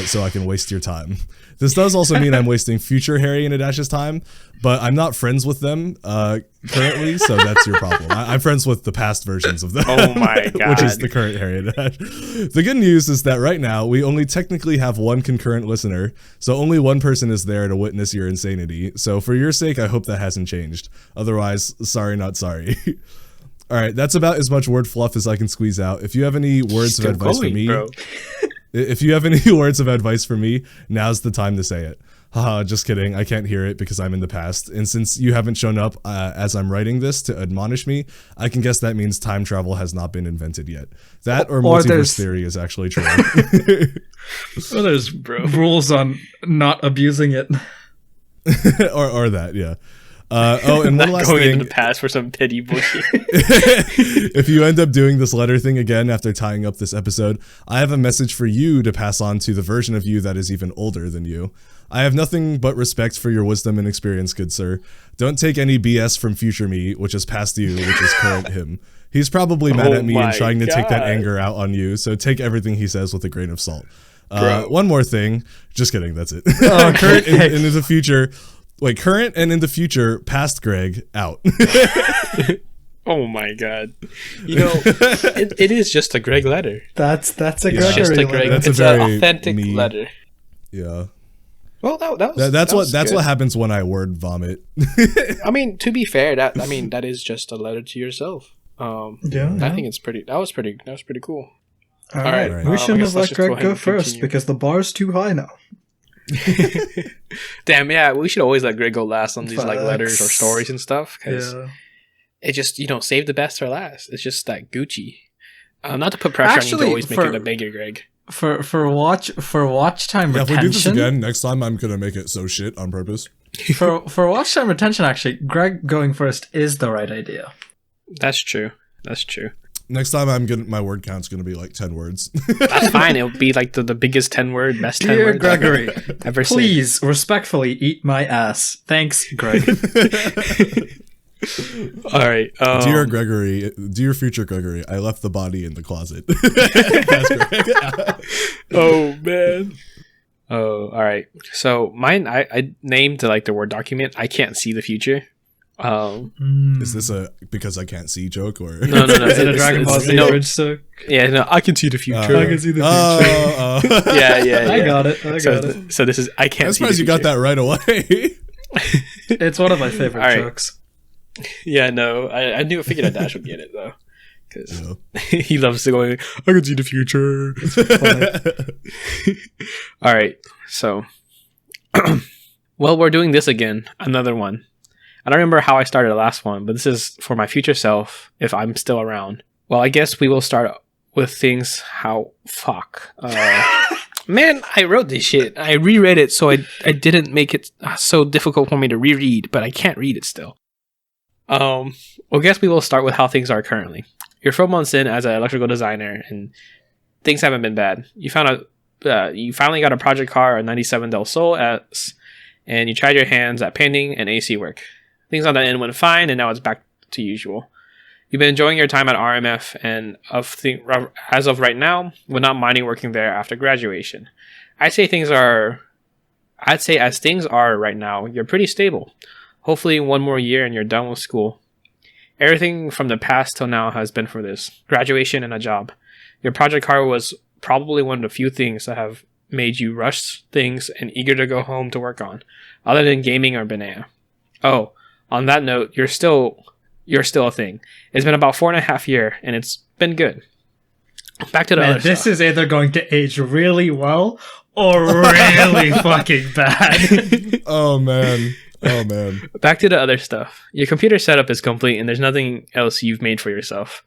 so I can waste your time. This does also mean I'm wasting future Harry and Adash's time, but I'm not friends with them currently, so that's your problem. I'm friends with the past versions of them. Oh my god. Which is the current Harry and Adash. The good news is that right now, we only technically have one concurrent listener, so only one person is there to witness your insanity. So for your sake, I hope that hasn't changed. Otherwise, sorry not sorry. All right, that's about as much word fluff as I can squeeze out. If you have any words of advice for me, if you have any words of advice for me, now's the time to say it. Haha, just kidding. I can't hear it because I'm in the past. And since you haven't shown up as I'm writing this to admonish me, I can guess that means time travel has not been invented yet. That or multiverse theory is actually true. Well, there's rules on not abusing it. or that, yeah. And one last going thing. into the past for some petty bullshit. If you end up doing this letter thing again after tying up this episode, I have a message for you to pass on to the version of you that is even older than you. I have nothing but respect for your wisdom and experience, good sir. Don't take any BS from future me, which is past you, which is current him. He's probably mad at me and trying to take that anger out on you, so take everything he says with a grain of salt. One more thing. Just kidding, that's it. Current and in the future... Wait, current and in the future, past Greg, out. Oh my god. You know, it is just a Greg letter. That's a Greg letter. It's just a Greg. It's an authentic letter. Yeah. Well, that's what happens when I word vomit. I mean, to be fair, that is just a letter to yourself. I think it's pretty. That was pretty cool. All right. We shouldn't have let Greg go first because the bar's too high now. Damn, yeah, we should always let Greg go last on these like letters or stories and stuff, because it just, save the best for last. It's just that Gucci. Not to put pressure on you to always make it a bigger Greg. For watch time retention. If we do this again next time, I'm gonna make it so shit on purpose. For watch time retention, actually, Greg going first is the right idea. That's true. Next time my word count's gonna be like 10 words. That's fine. It'll be like the biggest 10 word, best 10 Dear words Gregory, ever seen. please respectfully eat my ass. Thanks, Greg. All right. Dear Gregory, dear future Gregory, I left the body in the closet. That's Greg. Oh man. Oh, all right. So mine, I named like the word document. I can't see the future. Is this a because I can't see joke or No. Is it a Dragon Ball Z bridge so? Yeah, no. I can see the future. I can see the future. Yeah. I got it. So this is I can't. I'm see surprised the you got that right away. It's one of my favorite All right. jokes. Yeah, no. I figured that Dash would get it though, because he loves to go. I can see the future. All right, so well, we're doing this again. Another one. I don't remember how I started the last one, but this is for my future self if I'm still around. Well, I guess we will start with things man, I wrote this shit. I reread it, so I didn't make it so difficult for me to reread, but I can't read it still. Well, I guess we will start with how things are currently. You're 4 months in as an electrical designer, and things haven't been bad. You finally got a project car, a 97 Del Sol S, and you tried your hands at painting and AC work. Things on that end went fine, and now it's back to usual. You've been enjoying your time at RMF, and as of right now, we're not minding working there after graduation. I'd say as things are right now, you're pretty stable. Hopefully 1 more year and you're done with school. Everything from the past till now has been for this. Graduation and a job. Your project car was probably one of the few things that have made you rush things and eager to go home to work on, other than gaming or banana. Oh, on that note, you're still a thing. It's been about 4.5 years, and it's been good. Back to the other this stuff. is either going to age really well or really fucking bad. Oh man. Back to the other stuff. Your computer setup is complete, and there's nothing else you've made for yourself.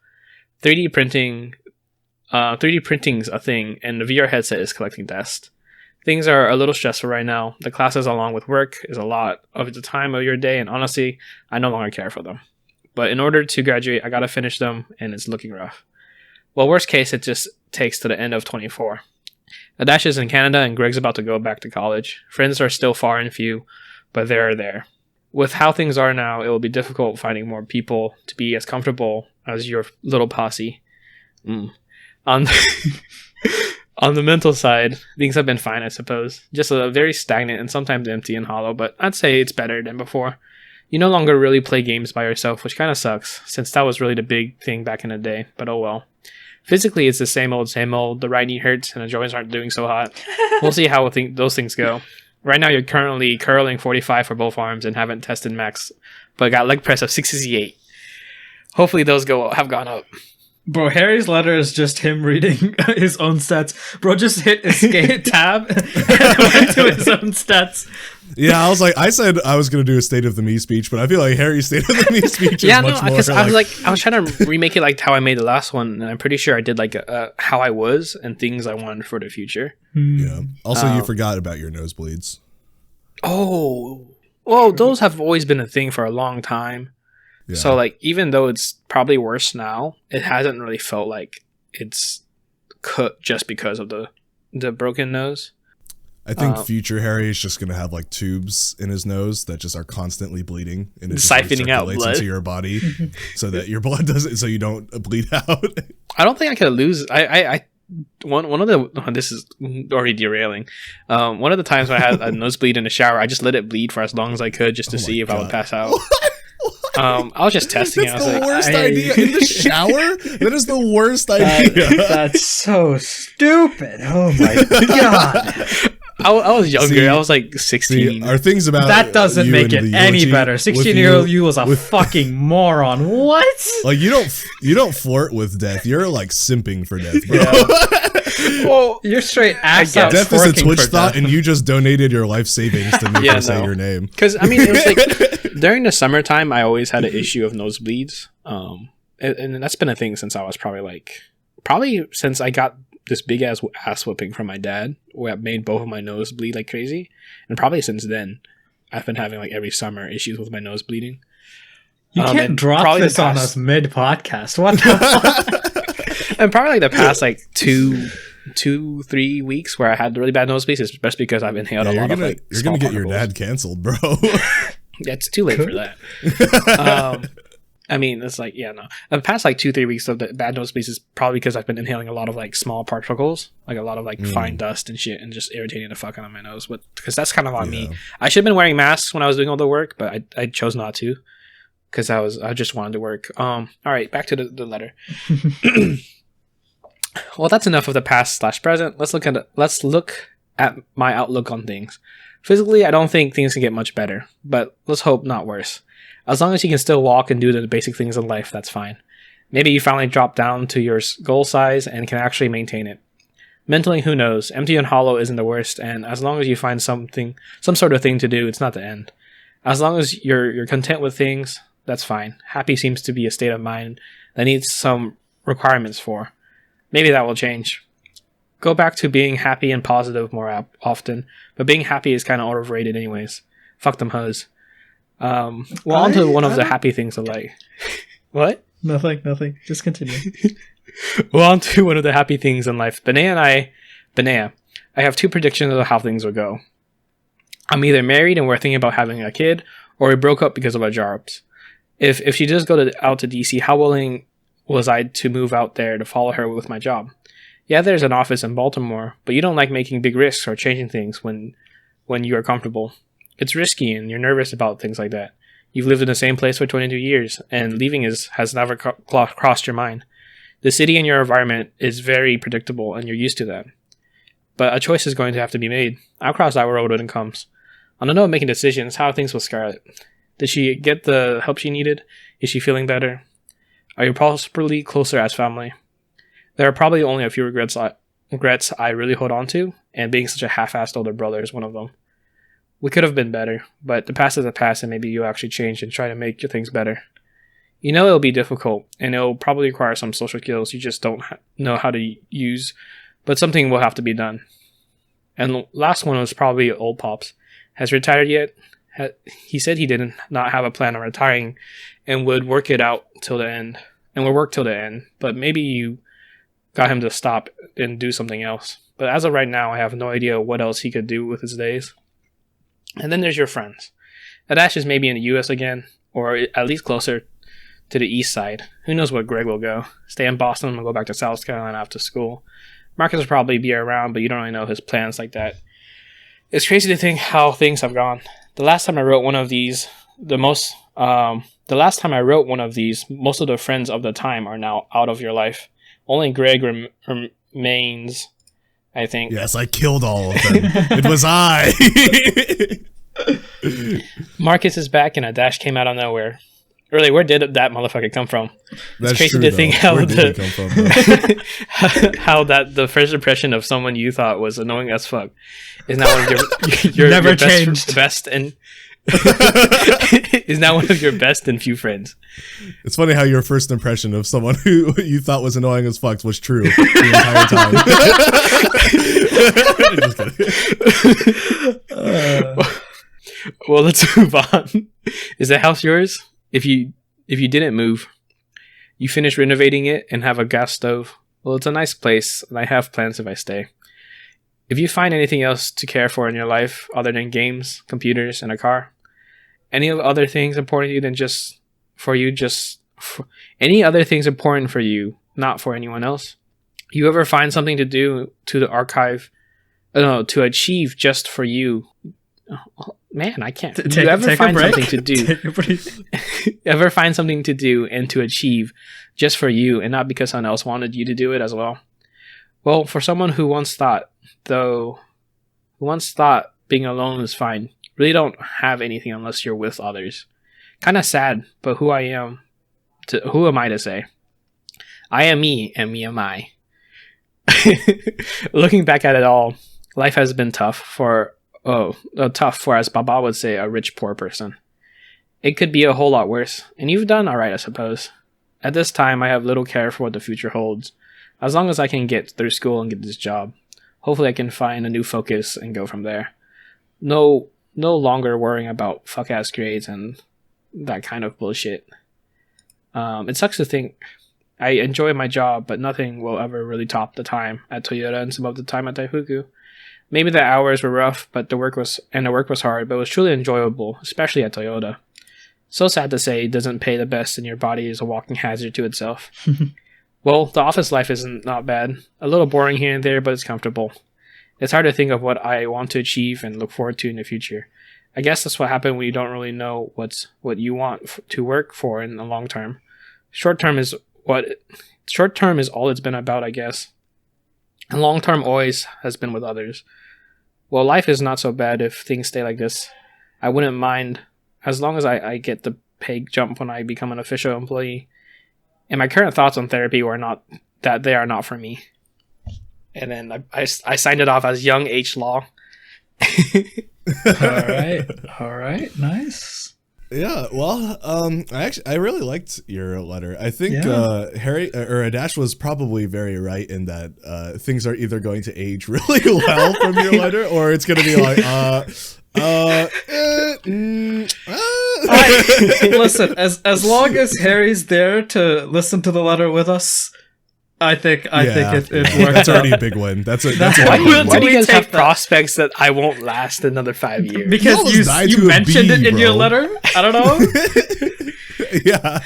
3D printing's a thing, and the VR headset is collecting dust. Things are a little stressful right now. The classes along with work is a lot of the time of your day, and honestly, I no longer care for them. But in order to graduate, I gotta finish them, and it's looking rough. Well, worst case, it just takes to the end of 24. Adash is in Canada, and Greg's about to go back to college. Friends are still far and few, but they're there. With how things are now, it will be difficult finding more people to be as comfortable as your little posse. On the mental side, things have been fine, I suppose. Just a very stagnant and sometimes empty and hollow, but I'd say it's better than before. You no longer really play games by yourself, which kind of sucks, since that was really the big thing back in the day, but oh well. Physically, it's the same old. The right knee hurts and the joints aren't doing so hot. We'll see how those things go. Right now, you're currently curling 45 for both arms and haven't tested max, but got leg press of 68. Hopefully those have gone up. Bro, Harry's letter is just him reading his own stats. Bro just hit escape tab and went to his own stats. Yeah, I said I was going to do a State of the Me speech, but I feel like Harry's State of the Me speech is much more because I was trying to remake it like how I made the last one, and I'm pretty sure I did like how I was and things I wanted for the future. Yeah. Also, you forgot about your nosebleeds. Oh, well, those have always been a thing for a long time. Yeah. So, like, even though it's probably worse now, it hasn't really felt like it's cut just because of the broken nose. I think future Harry is just going to have like tubes in his nose that just are constantly bleeding and it siphoning out blood into your body so that your blood doesn't, so you don't bleed out. I don't think I could lose. One of the, this is already derailing. One of the times when I had a nosebleed in the shower, I just let it bleed for as long as I could just to see if I would pass out. I was just testing it. I was the like, worst idea in the shower? That is the worst idea. That's so stupid. Oh my god. I was younger. See, I was like 16. Are things about that doesn't make it any better. 16-year-old you was a fucking moron. What? Like you don't flirt with death. You're like simping for death, bro. Yeah. Well, you're straight ass out. Death is a Twitch thought, and you just donated your life savings to me to say your name. Because I mean, it was like during the summertime, I always had an issue of nosebleeds, and that's been a thing since I was probably since I got this big ass whipping from my dad, where I made both of my nose bleed like crazy, and probably since then. I've been having like every summer issues with my nose bleeding. You can't drop this on us mid podcast. What the And probably like the past like 2-3 weeks where I had really bad nose bleeds, especially because I've inhaled a lot of like you're gonna get your dad canceled, bro. Yeah, it's too late for that. I mean, it's like, yeah, no. The past like 2-3 weeks of the bad nose bleeds is probably because I've been inhaling a lot of like small particles, like a lot of like fine dust and shit, and just irritating the fuck out of my nose. But because that's kind of on me. I should have been wearing masks when I was doing all the work, but I chose not to because I just wanted to work. All right, back to the letter. Well, that's enough of the past/present. Let's look at my outlook on things. Physically, I don't think things can get much better, but let's hope not worse. As long as you can still walk and do the basic things in life, that's fine. Maybe you finally drop down to your goal size and can actually maintain it. Mentally, who knows? Empty and hollow isn't the worst, and as long as you find some sort of thing to do, it's not the end. As long as you're content with things, that's fine. Happy seems to be a state of mind that needs some requirements for. Maybe that will change. Go back to being happy and positive more often, but being happy is kind of overrated anyways. Fuck them hoes. On to one of the happy things of life. What? Nothing. Just continue. Well, on to one of the happy things in life. Benea, I have 2 predictions of how things will go. I'm either married and we're thinking about having a kid, or we broke up because of our jobs. If she does go out to DC, how willing was I to move out there to follow her with my job? Yeah, there's an office in Baltimore, but you don't like making big risks or changing things when you are comfortable. It's risky and you're nervous about things like that. You've lived in the same place for 22 years, and leaving has never crossed your mind. The city and your environment is very predictable, and you're used to that. But a choice is going to have to be made. I'll cross that road when it comes. On the note of making decisions, how are things with Scarlett? Did she get the help she needed? Is she feeling better? Are you possibly closer as family? There are probably only a few regrets I really hold on to, and being such a half-assed older brother is one of them. We could have been better, but the past is the past, and maybe you actually change and try to make your things better. You know it'll be difficult, and it'll probably require some social skills you just don't know how to use, but something will have to be done. And the last one was probably old Pops. Has retired yet? He said he did not have a plan on retiring, and would work it out till the end, and would work till the end, but maybe you got him to stop and do something else. But as of right now, I have no idea what else he could do with his days. And then there's your friends. Adash is maybe in the US again, or at least closer to the east side. Who knows where Greg will go? Stay in Boston and go back to South Carolina after school. Marcus will probably be around, but you don't really know his plans like that. It's crazy to think how things have gone. The last time I wrote one of these, most of the friends of the time are now out of your life. Only Greg remains, I think. Yes, I killed all of them. It was I. Marcus is back and Adash came out of nowhere. Really, where did that motherfucker come from? That's it's crazy true, to though. think how where did he come from, how that the first impression of someone you thought was annoying as fuck is now one of your Never your changed. best and is now one of your best and few friends. It's funny how your first impression of someone who you thought was annoying as fuck was true the entire time. Well, let's move on. Is the house yours? If you didn't move, you finish renovating it and have a gas stove. Well, it's a nice place, and I have plans if I stay. If you find anything else to care for in your life other than games, computers, and a car, any other things important to you than any other things important for you, not for anyone else. You ever find something to do to achieve just for you? Oh, man, I can't. Do you ever find something to do? Ever find something to do and to achieve just for you and not because someone else wanted you to do it as well? Well, for someone who once thought being alone is fine, really don't have anything unless you're with others. Kind of sad, but who am I to say? I am me, and me am I. Looking back at it all, life has been tough for, as Baba would say, a rich poor person. It could be a whole lot worse, and you've done alright, I suppose. At this time, I have little care for what the future holds, as long as I can get through school and get this job. Hopefully I can find a new focus and go from there. No no longer worrying about fuck ass grades and that kind of bullshit. It sucks to think I enjoy my job, but nothing will ever really top the time at Toyota and some of the time at Daifuku. Maybe the hours were rough, but the work was hard, but it was truly enjoyable, especially at Toyota. So sad to say, it doesn't pay the best, and your body is a walking hazard to itself. Well, the office life isn't not bad. A little boring here and there, but it's comfortable. It's hard to think of what I want to achieve and look forward to in the future. I guess that's what happens when you don't really know what you want to work for in the long term. Short term is all it's been about, I guess. And long term always has been with others. Well, life is not so bad if things stay like this. I wouldn't mind as long as I get the pay jump when I become an official employee. And my current thoughts on therapy were not that they are not for me. And then I signed it off as young H law. All right, nice. Yeah, well, I really liked your letter. I think Harry or Adash was probably very right in that things are either going to age really well from your letter, or it's going to be like, listen, as long as Harry's there to listen to the letter with us, I think it works. That's already a big win. That's why do you guys have prospects that I won't last another 5 years? Because you mentioned it in your letter. I don't know. Yeah.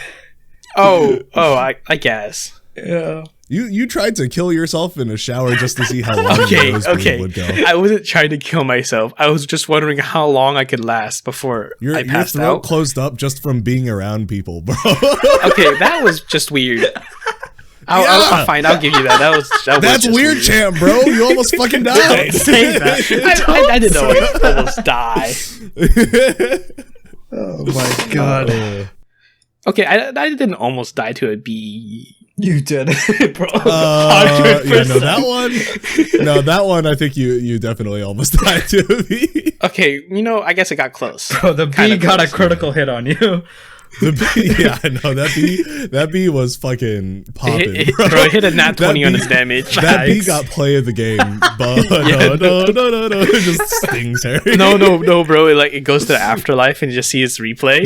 I guess. Yeah. You tried to kill yourself in a shower just to see how long your nose would go. I wasn't trying to kill myself. I was just wondering how long I could last before I passed your throat out. Closed up just from being around people, bro. Okay, that was just weird. I'll fine. I'll give you that. That's weird, champ, bro. You almost fucking died. Say that. I didn't know I almost die. Oh my god. Okay, I didn't almost die to a bee. You did, bro. Yeah, that one. I think you definitely almost died to a bee. Okay, I guess it got close. Bro, the bee got a critical hit on you. The bee, yeah, no, that bee was fucking popping. Bro, it hit a nat 20 on its damage. That bee got play of the game, but no, it just stings Harry. No, bro, it goes to the afterlife and you just see its replay.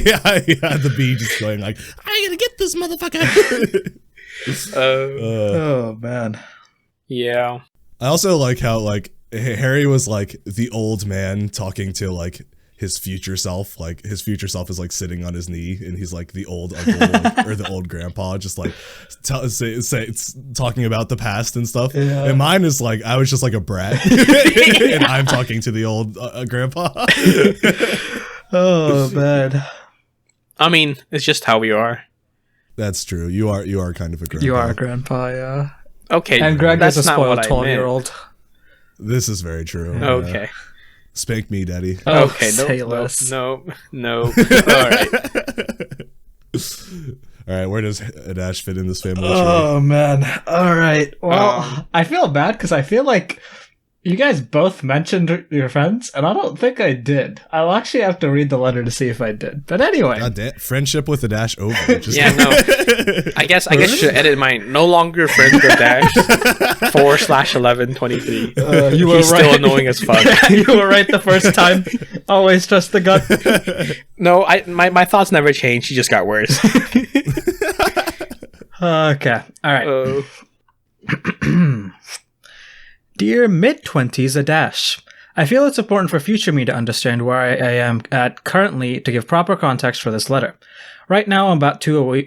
yeah, the bee just going like, I'm gonna get this motherfucker. Oh man, yeah. I also like how Harry was like the old man talking to like his future self. Like his future self is like sitting on his knee and he's like the old uncle or the old grandpa just like talking about the past and stuff. Yeah. And mine is like I was just like a brat and I'm talking to the old grandpa. Oh man, I mean, it's just how we are. That's true. You are kind of a grandpa. You are a grandpa, yeah. Okay, and Greg is a not spoiled 12-year-old. This is very true. Okay. Spank me, daddy. Okay, no. All right. All right, where does Adash fit in this family tree? Oh man. All right. Well, I feel bad because I feel like you guys both mentioned your friends, and I don't think I did. I'll actually have to read the letter to see if I did. But anyway, God damn, friendship with Adash over. I guess you should edit mine. No longer friends with Dash. 4/1123. You were He's right. still annoying as fuck. You were right the first time. Always trust the gut. No, my thoughts never changed. She just got worse. Okay. All right. Dear mid-20s Adash, I feel it's important for future me to understand where I am at currently to give proper context for this letter. Right now, I'm about 2 away.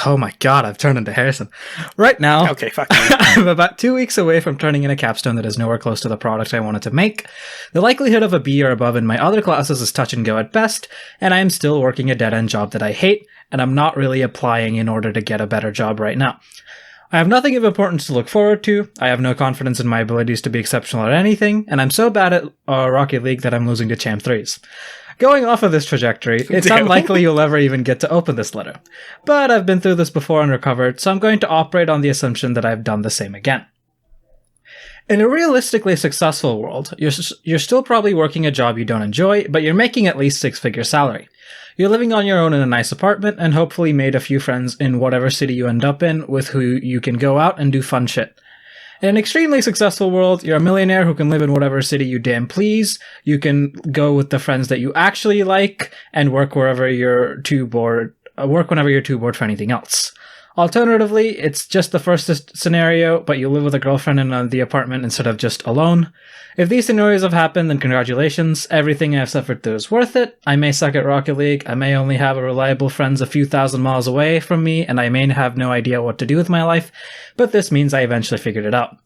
Oh my god, I've turned into Harrison. Right now, Okay, fuck you. I'm about 2 weeks away from turning in a capstone that is nowhere close to the product I wanted to make. The likelihood of a B or above in my other classes is touch and go at best, and I am still working a dead-end job that I hate, and I'm not really applying in order to get a better job right now. I have nothing of importance to look forward to, I have no confidence in my abilities to be exceptional at anything, and I'm so bad at Rocket League that I'm losing to Champ 3s. Going off of this trajectory, it's unlikely you'll ever even get to open this letter. But I've been through this before and recovered, so I'm going to operate on the assumption that I've done the same again. In a realistically successful world, you're still probably working a job you don't enjoy, but you're making at least 6-figure salary. You're living on your own in a nice apartment and hopefully made a few friends in whatever city you end up in with who you can go out and do fun shit. In an extremely successful world, you're a millionaire who can live in whatever city you damn please. You can go with the friends that you actually like and work wherever you're too bored. Work whenever you're too bored for anything else. Alternatively, it's just the first scenario, but you live with a girlfriend in the apartment instead of just alone. If these scenarios have happened, then congratulations. Everything I've suffered through is worth it. I may suck at Rocket League, I may only have a reliable friends a few thousand miles away from me, and I may have no idea what to do with my life, but this means I eventually figured it out.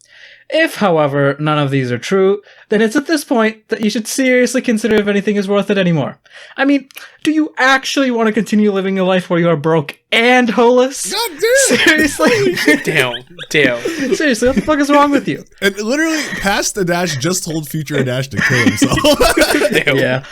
If, however, none of these are true, then it's at this point that you should seriously consider if anything is worth it anymore. I mean, do you actually want to continue living a life where you are broke and holeless? God damn! Seriously? Damn. Seriously, what the fuck is wrong with you? And literally, past Adash just told future Adash to kill himself. Damn. Yeah.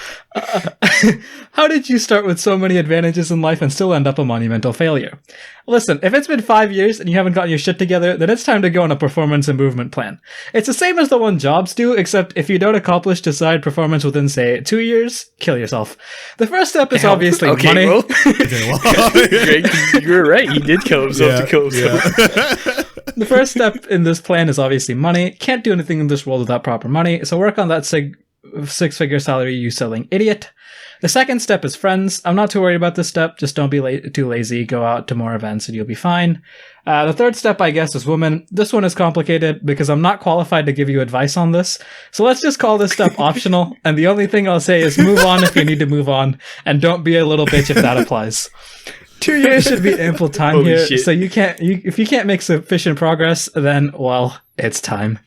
How did you start with so many advantages in life and still end up a monumental failure? Listen, if it's been 5 years and you haven't gotten your shit together, then it's time to go on a performance improvement plan. It's the same as the one jobs do, except if you don't accomplish desired performance within, say, 2 years, kill yourself. The first step is obviously money. Well, Greg, you were right. He did kill himself to kill himself. Yeah. The first step in this plan is obviously money. Can't do anything in this world without proper money, so work on that six-figure salary, you selling idiot. The second step is friends. I'm not too worried about this step. Just don't be too lazy. Go out to more events and you'll be fine. The third step, I guess, is women. This one is complicated because I'm not qualified to give you advice on this. So let's just call this step optional. And the only thing I'll say is move on if you need to move on. And don't be a little bitch if that applies. 2 years should be ample time Holy here. shit. So if you can't make sufficient progress, then, well, it's time.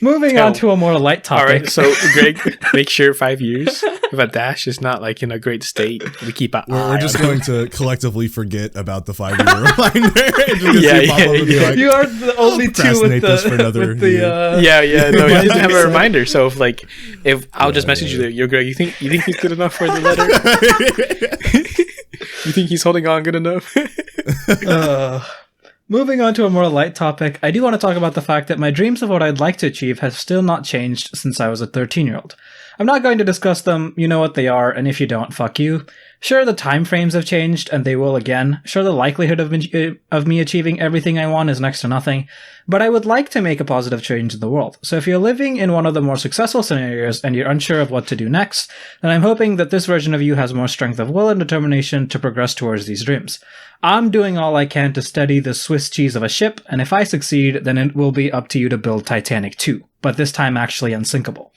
Moving on to a more light topic. All right, so Greg, make sure 5 years if Adash is not like in a great state, we keep an eye We're just on going to collectively forget about the 5 year reminder. Yeah. You are the only two with the, for another with the year. Yeah, no, you didn't have a reminder. So if I'll just message you there, yo, Greg, you think he's good enough for the letter? You think he's holding on good enough? Moving on to a more light topic, I do want to talk about the fact that my dreams of what I'd like to achieve have still not changed since I was a 13-year-old. I'm not going to discuss them, you know what they are, and if you don't, fuck you. Sure, the time frames have changed, and they will again. Sure, the likelihood of me achieving everything I want is next to nothing, but I would like to make a positive change in the world. So if you're living in one of the more successful scenarios and you're unsure of what to do next, then I'm hoping that this version of you has more strength of will and determination to progress towards these dreams. I'm doing all I can to steady the Swiss cheese of a ship, and if I succeed, then it will be up to you to build Titanic 2, but this time actually unsinkable.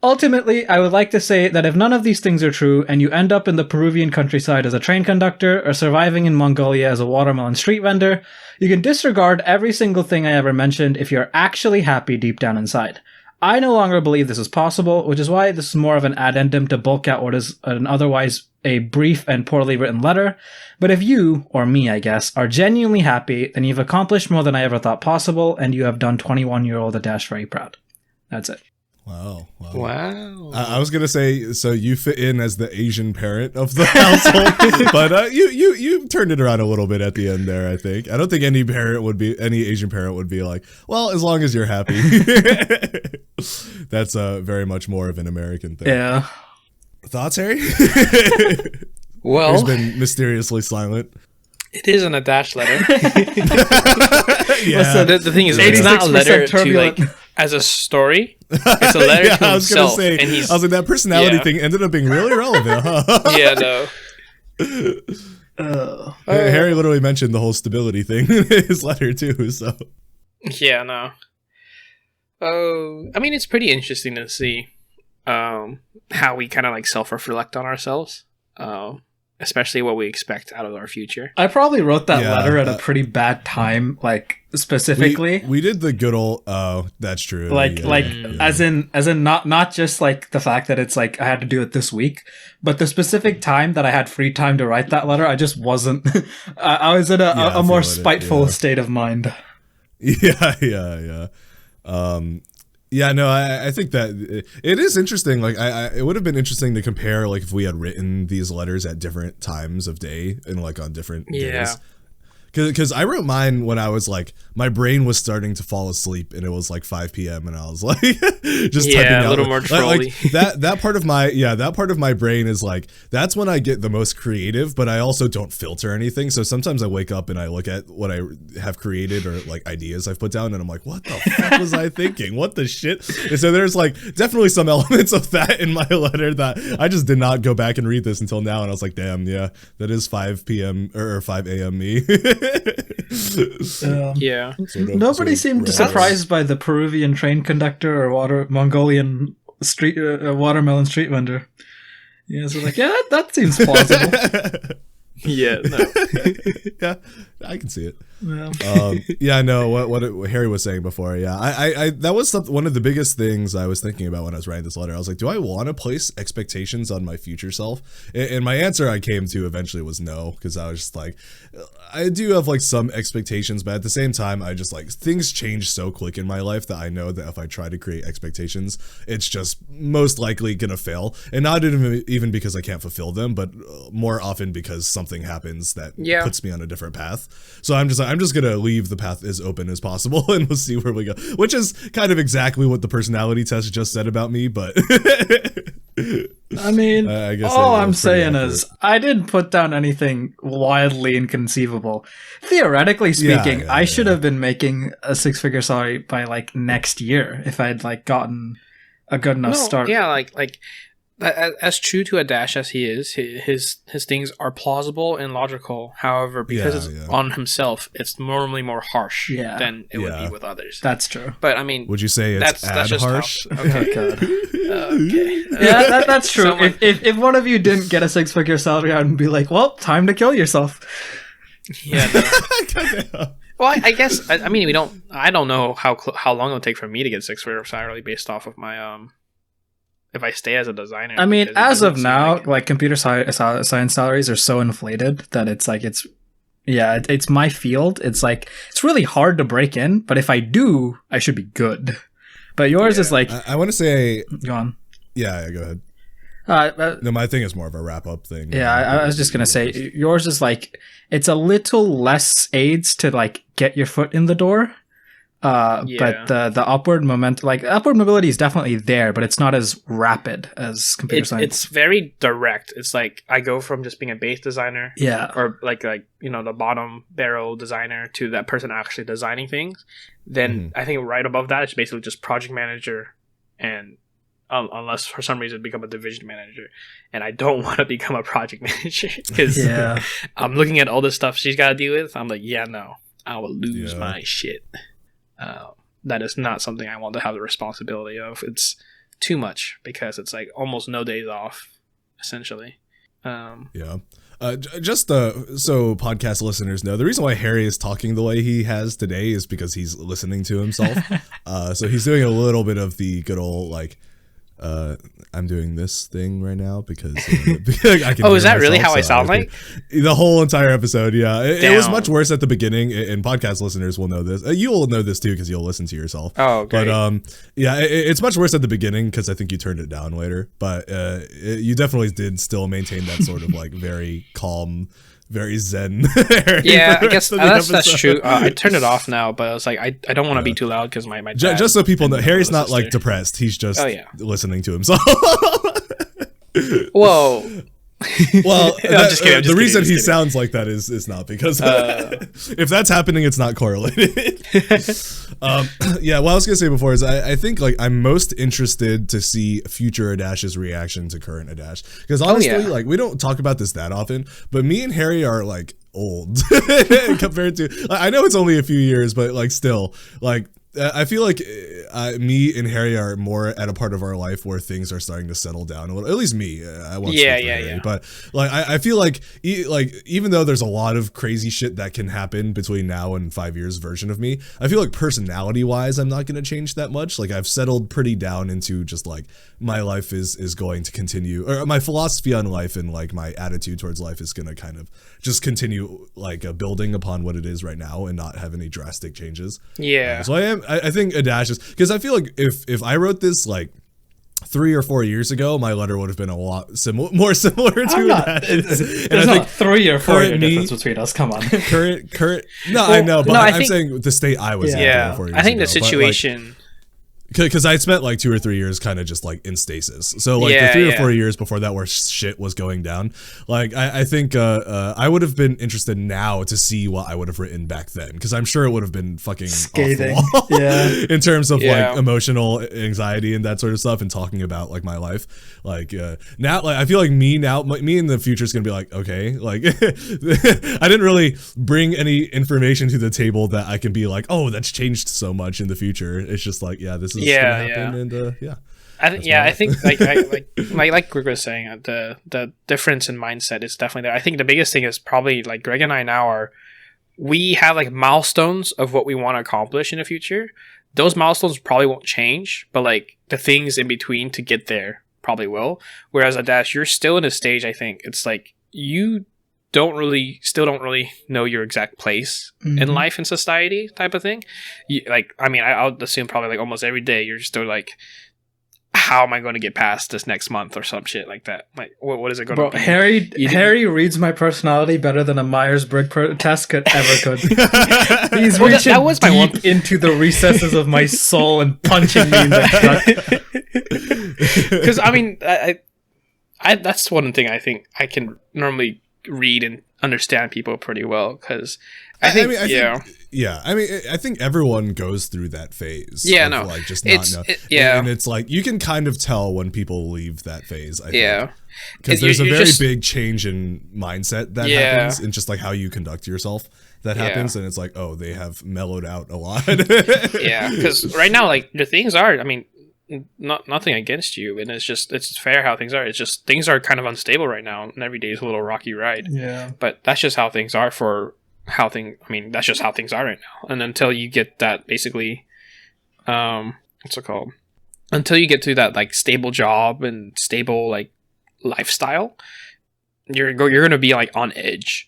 Ultimately, I would like to say that if none of these things are true, and you end up in the Peruvian countryside as a train conductor, or surviving in Mongolia as a watermelon street vendor, you can disregard every single thing I ever mentioned if you're actually happy deep down inside. I no longer believe this is possible, which is why this is more of an addendum to bulk out what is an otherwise a brief and poorly written letter. But if you, or me I guess, are genuinely happy, then you've accomplished more than I ever thought possible, and you have done 21-year-old Adash very proud. That's it. Wow. Wow. I was gonna say, so you fit in as the Asian parent of the household, but you turned it around a little bit at the end there. I think I don't think any Asian parent would be like, well, as long as you're happy. That's very much more of an American thing. Yeah. Thoughts, Harry? Well, Harry's been mysteriously silent. it is an Adash letter. Yeah. Listen, The thing is, it's not a letter turbulent. to as a story. It's a letter to I was gonna himself. say, And he's, I was like, that personality thing ended up being really relevant, huh? no. Harry literally mentioned the whole stability thing in his letter too. So Yeah, no. I mean, it's pretty interesting to see how we kind of like self-reflect on ourselves, especially what we expect out of our future. I probably wrote that letter at a pretty bad time, like specifically. we did the good old. Oh, that's true. As in not just like the fact that it's like I had to do it this week, but the specific time that I had free time to write that letter, I just wasn't. I was in a more spiteful state of mind. Yeah. No, I think that it is interesting. Like, it would have been interesting to compare, like, if we had written these letters at different times of day and like on different days. Because I wrote mine when I was like, my brain was starting to fall asleep and it was like 5 p.m. and I was like, just typing out. A little more trolly. That part of my brain is like, that's when I get the most creative, but I also don't filter anything. So sometimes I wake up and I look at what I have created or like ideas I've put down and I'm like, what the fuck was I thinking? What the shit? And so there's like definitely some elements of that in my letter that I just did not go back and read this until now. And I was like, damn, yeah, that is 5 p.m. or 5 a.m. me. Yeah. Nobody seemed surprised by the Peruvian train conductor or Mongolian street watermelon street vendor. Yeah, so like, yeah, that seems plausible. Yeah, no. Yeah, I can see it. Yeah. No, what Harry was saying before. Yeah, I that was one of the biggest things I was thinking about when I was writing this letter. I was like, do I want to place expectations on my future self? And my answer I came to eventually was no, because I was just like, I do have like some expectations, but at the same time, I just like things change so quick in my life that I know that if I try to create expectations, it's just most likely gonna fail, and not even because I can't fulfill them, but more often because something happens that puts me on a different path. So I'm just gonna leave the path as open as possible and we'll see where we go, which is kind of exactly what the personality test just said about me, but I mean, I guess all I'm saying is I didn't put down anything wildly inconceivable. Theoretically speaking, I should have been making a 6-figure salary by like next year if I'd like gotten a good enough start. Yeah, like as true to a Dash as he is, his things are plausible and logical. However, because it's on himself, it's normally more harsh than it would be with others. That's true. But I mean, would you say it's that's just harsh? Okay. Okay. Yeah, that's true. If one of you didn't get a 6-figure salary, I would be like, well, time to kill yourself. Yeah. No. Well, I guess I mean I don't know how long it'll take for me to get 6-figure salary based off of my if I stay as a designer. I mean, as of now, like computer science salaries are so inflated that it's like it's my field. It's like it's really hard to break in, but if I do, I should be good. But yours is like I want to say. Go on. Yeah, go ahead. No, my thing is more of a wrap up thing. Yeah, I was just gonna say yours is like it's a little less aids to like get your foot in the door. But the upward mobility is definitely there, but it's not as rapid as computer science. It's very direct. It's like I go from just being a base designer, or like the bottom barrel designer to that person actually designing things. Then I think right above that it's basically just project manager, and unless for some reason become a division manager, and I don't want to become a project manager because I'm looking at all the stuff she's got to deal with. I'm like, no, I will lose my shit. That is not something I want to have the responsibility of. It's too much because it's like almost no days off, essentially. Just so podcast listeners know, the reason why Harry is talking the way he has today is because he's listening to himself. So he's doing a little bit of the good old like, I'm doing this thing right now because I can. Oh, is that really how I sound like? The whole entire episode, yeah. It was much worse at the beginning, and podcast listeners will know this. You will know this too because you'll listen to yourself. Oh, okay. But it's much worse at the beginning because I think you turned it down later. But you definitely did still maintain that sort of like very calm, very zen. Yeah, I guess that's true. I turned it off now, but I was like, I don't want to be too loud because my dad just so people know, Harry's not like depressed. He's just listening to himself. Whoa. Well, the reason he sounds like that is not because if that's happening, it's not correlated. What I was gonna say before is I think like I'm most interested to see future Adash's reaction to current Adash, because honestly, like we don't talk about this that often, but me and Harry are like old compared to. I know it's only a few years, but like still, like I feel like me and Harry are more at a part of our life where things are starting to settle down a little. At least me. I won't speak for Harry, but like I feel like even though there's a lot of crazy shit that can happen between now and 5 years version of me, I feel like personality wise, I'm not going to change that much. Like I've settled pretty down into just like my life is going to continue, or my philosophy on life and like my attitude towards life is going to kind of just continue like building upon what it is right now and not have any drastic changes. Yeah. So I think Adash is, because I feel like if I wrote this like 3 or 4 years ago, my letter would have been a lot more similar to that. There's not 3 or 4 year difference between us. Come on. current. No, well, I know, but I'm saying the state I was in 3 or 4 years ago. I think the situation. Because I spent like 2 or 3 years kind of just like in stasis. So like the 3 or 4 years before that where shit was going down, like I think I would have been interested now to see what I would have written back then, because I'm sure it would have been fucking scathing. In terms of like emotional anxiety and that sort of stuff, and talking about like my life. Like now, like I feel like me in the future is gonna be like, okay, like I didn't really bring any information to the table that I can be like, oh, that's changed so much in the future. It's just like, this is gonna happen, and I think like Greg was saying, the difference in mindset is definitely there. I think the biggest thing is probably like Greg and I now we have like milestones of what we want to accomplish in the future. Those milestones probably won't change, but like the things in between to get there probably will. Whereas Adash, you're still in a stage, I think it's like you don't really know your exact place in life and society type of thing. I'll assume probably like almost every day you're still like, how am I going to get past this next month or some shit like that? Like, what is it going to be? Harry reads my personality better than a Myers-Briggs test could. He's reaching that was deep into the recesses of my soul and punching me in the gut. Because I that's one thing I think I can normally read and understand people pretty well, because I think everyone goes through that phase. Like just not know. And it's like you can kind of tell when people leave that phase. I think. Because there's a very big change in mindset that happens, and just like how you conduct yourself that happens, and it's like, oh, they have mellowed out a lot. Because right now, like the things are, nothing against you, and it's fair how things are. It's just things are kind of unstable right now, and every day is a little rocky ride. But that's just how things are that's just how things are right now. And until you get that, basically, what's it called? Until you get to that like stable job and stable like lifestyle, you're going to be like on edge.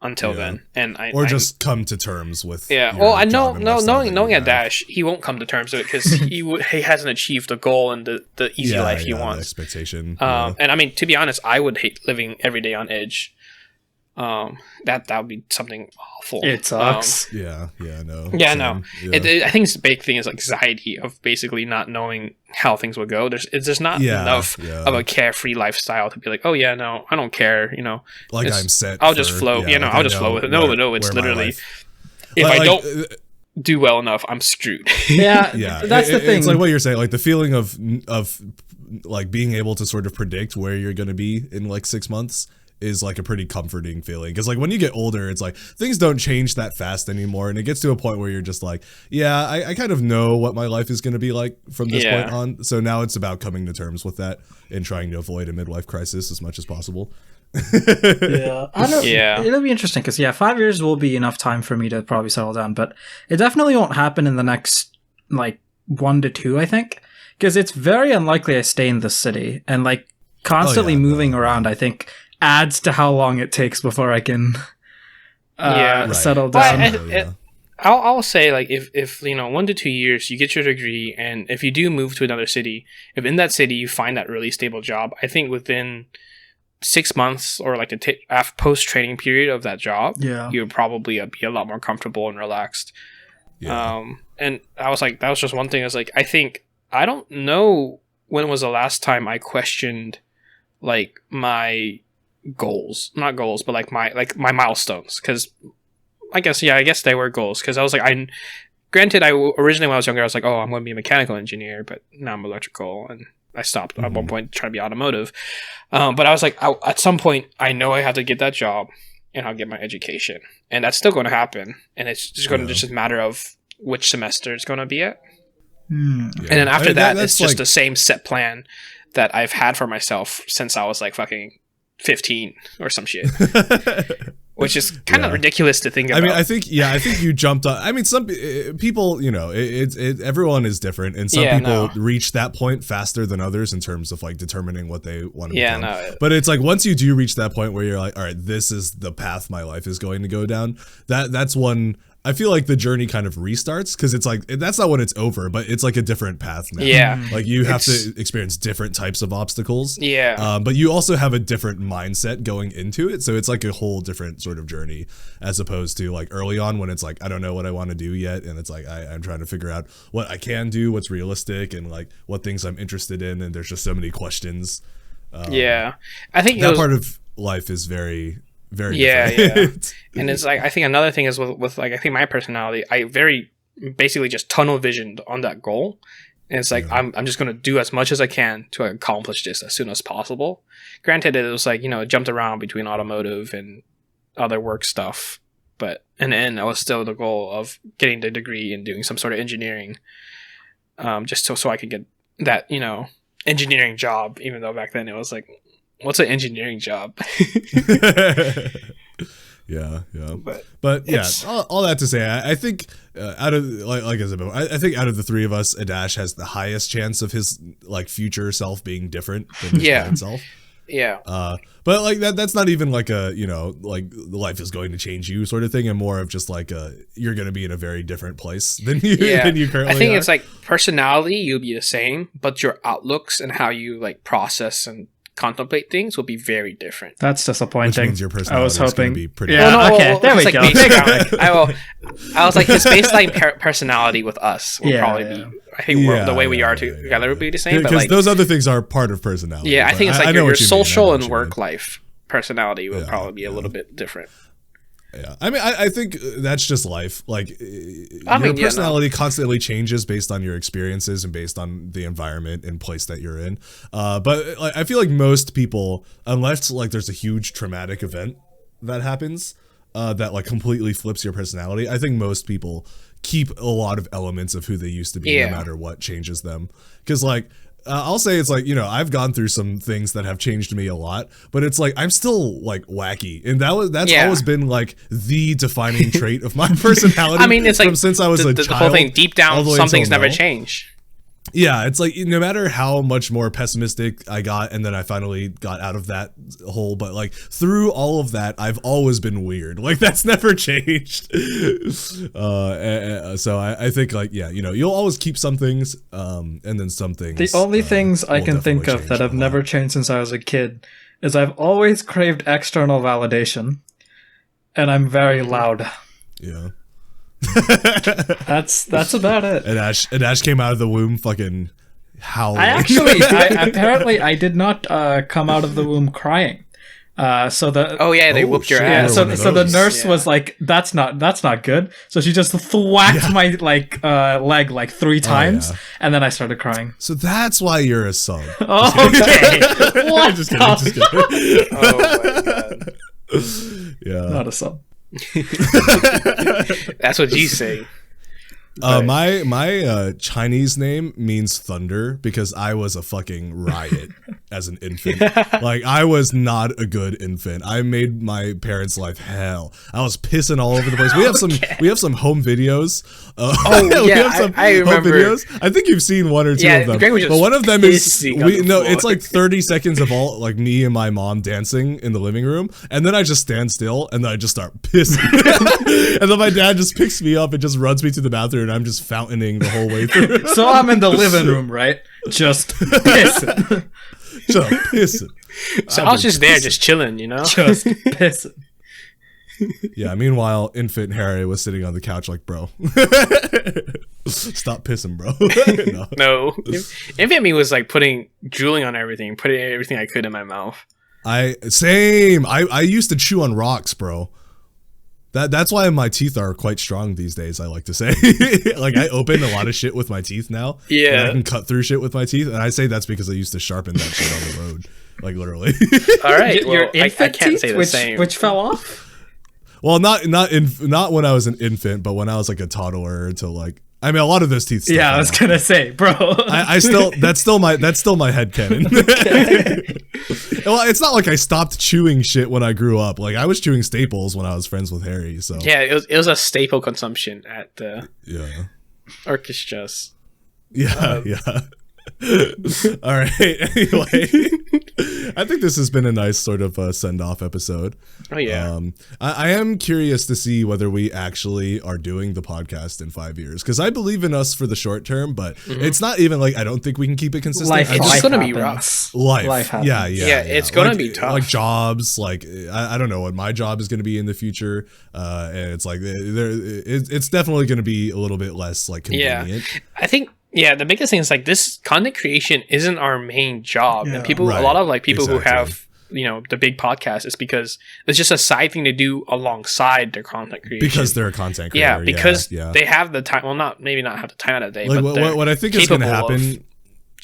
Until then, and just come to terms with Well, I know, knowing Adash, he won't come to terms with it because he hasn't achieved the goal and the easy life he wants. Expectation. And to be honest, I would hate living every day on edge. That would be something awful. It sucks. No. I think the big thing is anxiety of basically not knowing how things will go. There's not enough of a carefree lifestyle to be like, oh yeah, no, I don't care. Like I'm set. I'll just flow. I'll just flow with it. No, it's literally if I don't do well enough, I'm screwed. That's the thing. It's like what you're saying, like the feeling of like being able to sort of predict where you're going to be in like 6 months is like a pretty comforting feeling, because like when you get older, it's like things don't change that fast anymore, and it gets to a point where you're just like, I kind of know what my life is going to be like from this point on. So now it's about coming to terms with that and trying to avoid a midlife crisis as much as possible. It'll be interesting because 5 years will be enough time for me to probably settle down, but it definitely won't happen in the next like 1 to 2, I think, because it's very unlikely I stay in the city, and like constantly moving around, I think adds to how long it takes before I can settle down. I'll say, like, if 1 to 2 years you get your degree, and if you do move to another city, if in that city you find that really stable job, I think within 6 months or like the post training period of that job, you would probably be a lot more comfortable and relaxed. And I was like, that was just one thing. I was like, I don't know when was the last time I questioned like my not goals, but like my milestones, because I guess they were goals, because I was like, originally when I was younger I was like, oh, I'm going to be a mechanical engineer, but now I'm electrical, and I stopped at one point trying to be automotive, but I was like, at some point I know I have to get that job and I'll get my education, and that's still going to happen, and it's just going to just a matter of which semester it's going to be at. And then after that it's just the same set plan that I've had for myself since I was like fucking 15 or some shit, which is kind of ridiculous to think about. I think you jumped on. Some people, everyone is different, and some people reach that point faster than others in terms of like determining what they want to become. But it's like once you do reach that point where you're like, all right, this is the path my life is going to go down, that's when I feel like the journey kind of restarts because it's like that's not when it's over, but it's like a different path now. Yeah, like you have to experience different types of obstacles. Yeah, but you also have a different mindset going into it, so it's like a whole different sort of journey as opposed to like early on when it's like I don't know what I want to do yet, and it's like I'm trying to figure out what I can do, what's realistic, and like what things I'm interested in, and there's just so many questions. I think that part of life is very different. And it's like I think another thing is with like I think my personality, I very basically just tunnel visioned on that goal, and it's like I'm just gonna do as much as I can to accomplish this as soon as possible. Granted, it was like it jumped around between automotive and other work stuff, but in the end, I was still the goal of getting the degree and doing some sort of engineering, just so I could get that engineering job. Even though back then it was like, what's an engineering job? yeah. But yeah, all that to say, I think out of like I said before, I think out of the three of us, Adash has the highest chance of his like future self being different than his current self. Yeah. But like that's not even like a like life is going to change you sort of thing, and more of just like you're going to be in a very different place than you currently I think are. it's like personality, you'll be the same, but your outlooks and how you like process and contemplate things will be very different. That's disappointing. Which means your personality I was hoping. Be pretty There we go. I was like his baseline personality with us will probably be. I think the way we are together would be the same. Because like, those other things are part of personality. Yeah, I think it's like your social and work life personality will probably be a little bit different. Yeah, I mean, I think that's just life. Like, your personality constantly changes based on your experiences and based on the environment and place that you're in. But like, I feel like most people, unless like there's a huge traumatic event that happens that like completely flips your personality, I think most people keep a lot of elements of who they used to be, no matter what changes them. Because like, I'll say it's like, I've gone through some things that have changed me a lot, but it's like I'm still like wacky, and that's always been like the defining trait of my personality. I mean, it's like since I was a child, the whole thing deep down, some things never change. Yeah, it's like no matter how much more pessimistic I got, and then I finally got out of that hole, but like through all of that, I've always been weird. Like that's never changed. So I think like you'll always keep some things, and then some things. The only things I can think of that have never changed since I was a kid is I've always craved external validation, and I'm very loud. Yeah. That's about it. And Ash came out of the womb fucking howling. Apparently I did not come out of the womb crying. They whooped your ass. So the nurse was like, that's not good. So she just thwacked my leg like 3 times, and then I started crying. So that's why you're a sub. Okay. What? Just kidding. Oh my god. Yeah. Not a sub. That's what you say. My Chinese name means thunder because I was a fucking riot as an infant. Like I was not a good infant. I made my parents' life hell. I was pissing all over the place. We have some home videos. I remember. Home videos. I think you've seen one or two of them. But one of them is it's like 30 seconds of all like me and my mom dancing in the living room, and then I just stand still and then I just start pissing. And then my dad just picks me up and just runs me to the bathroom. And I'm just fountaining the whole way through. So I'm in the living room, right? Just pissing. Just pissing. So I was just there, just chilling, Just pissing. Yeah, meanwhile, infant Harry was sitting on the couch like, bro. Stop pissing, bro. No. Infant me was like drooling on everything, putting everything I could in my mouth. Same. I used to chew on rocks, bro. That's why my teeth are quite strong these days, I like to say. Like, I open a lot of shit with my teeth now. Yeah. And I can cut through shit with my teeth. And I say that's because I used to sharpen that shit on the road. Like, literally. All right. Your infant I can't teeth, say the same. Which fell off? Well, not when I was an infant, but when I was like a toddler to like... I mean, a lot of those teeth. Yeah, I was gonna say, bro. I still that's still my headcanon. Well, it's not like I stopped chewing shit when I grew up. Like I was chewing staples when I was friends with Harry. So yeah, it was a staple consumption at the orchestras. Yeah, yeah. All right. Anyway, I think this has been a nice sort of send-off episode. Oh yeah. I am curious to see whether we actually are doing the podcast in 5 years, because I believe in us for the short term, but it's not even like I don't think we can keep it consistent. It's gonna be rough. Life yeah, it's gonna be tough. Like jobs, like I don't know what my job is going to be in the future, and it's like it's definitely going to be a little bit less like convenient. Yeah, I think. Yeah, the biggest thing is like this content creation isn't our main job, and people, a lot of like people who have the big podcast is because it's just a side thing to do alongside their content creation. Because they're a content creator. Yeah, because they have the time. Well, not have the time out of the day. Like, but what I think is going to happen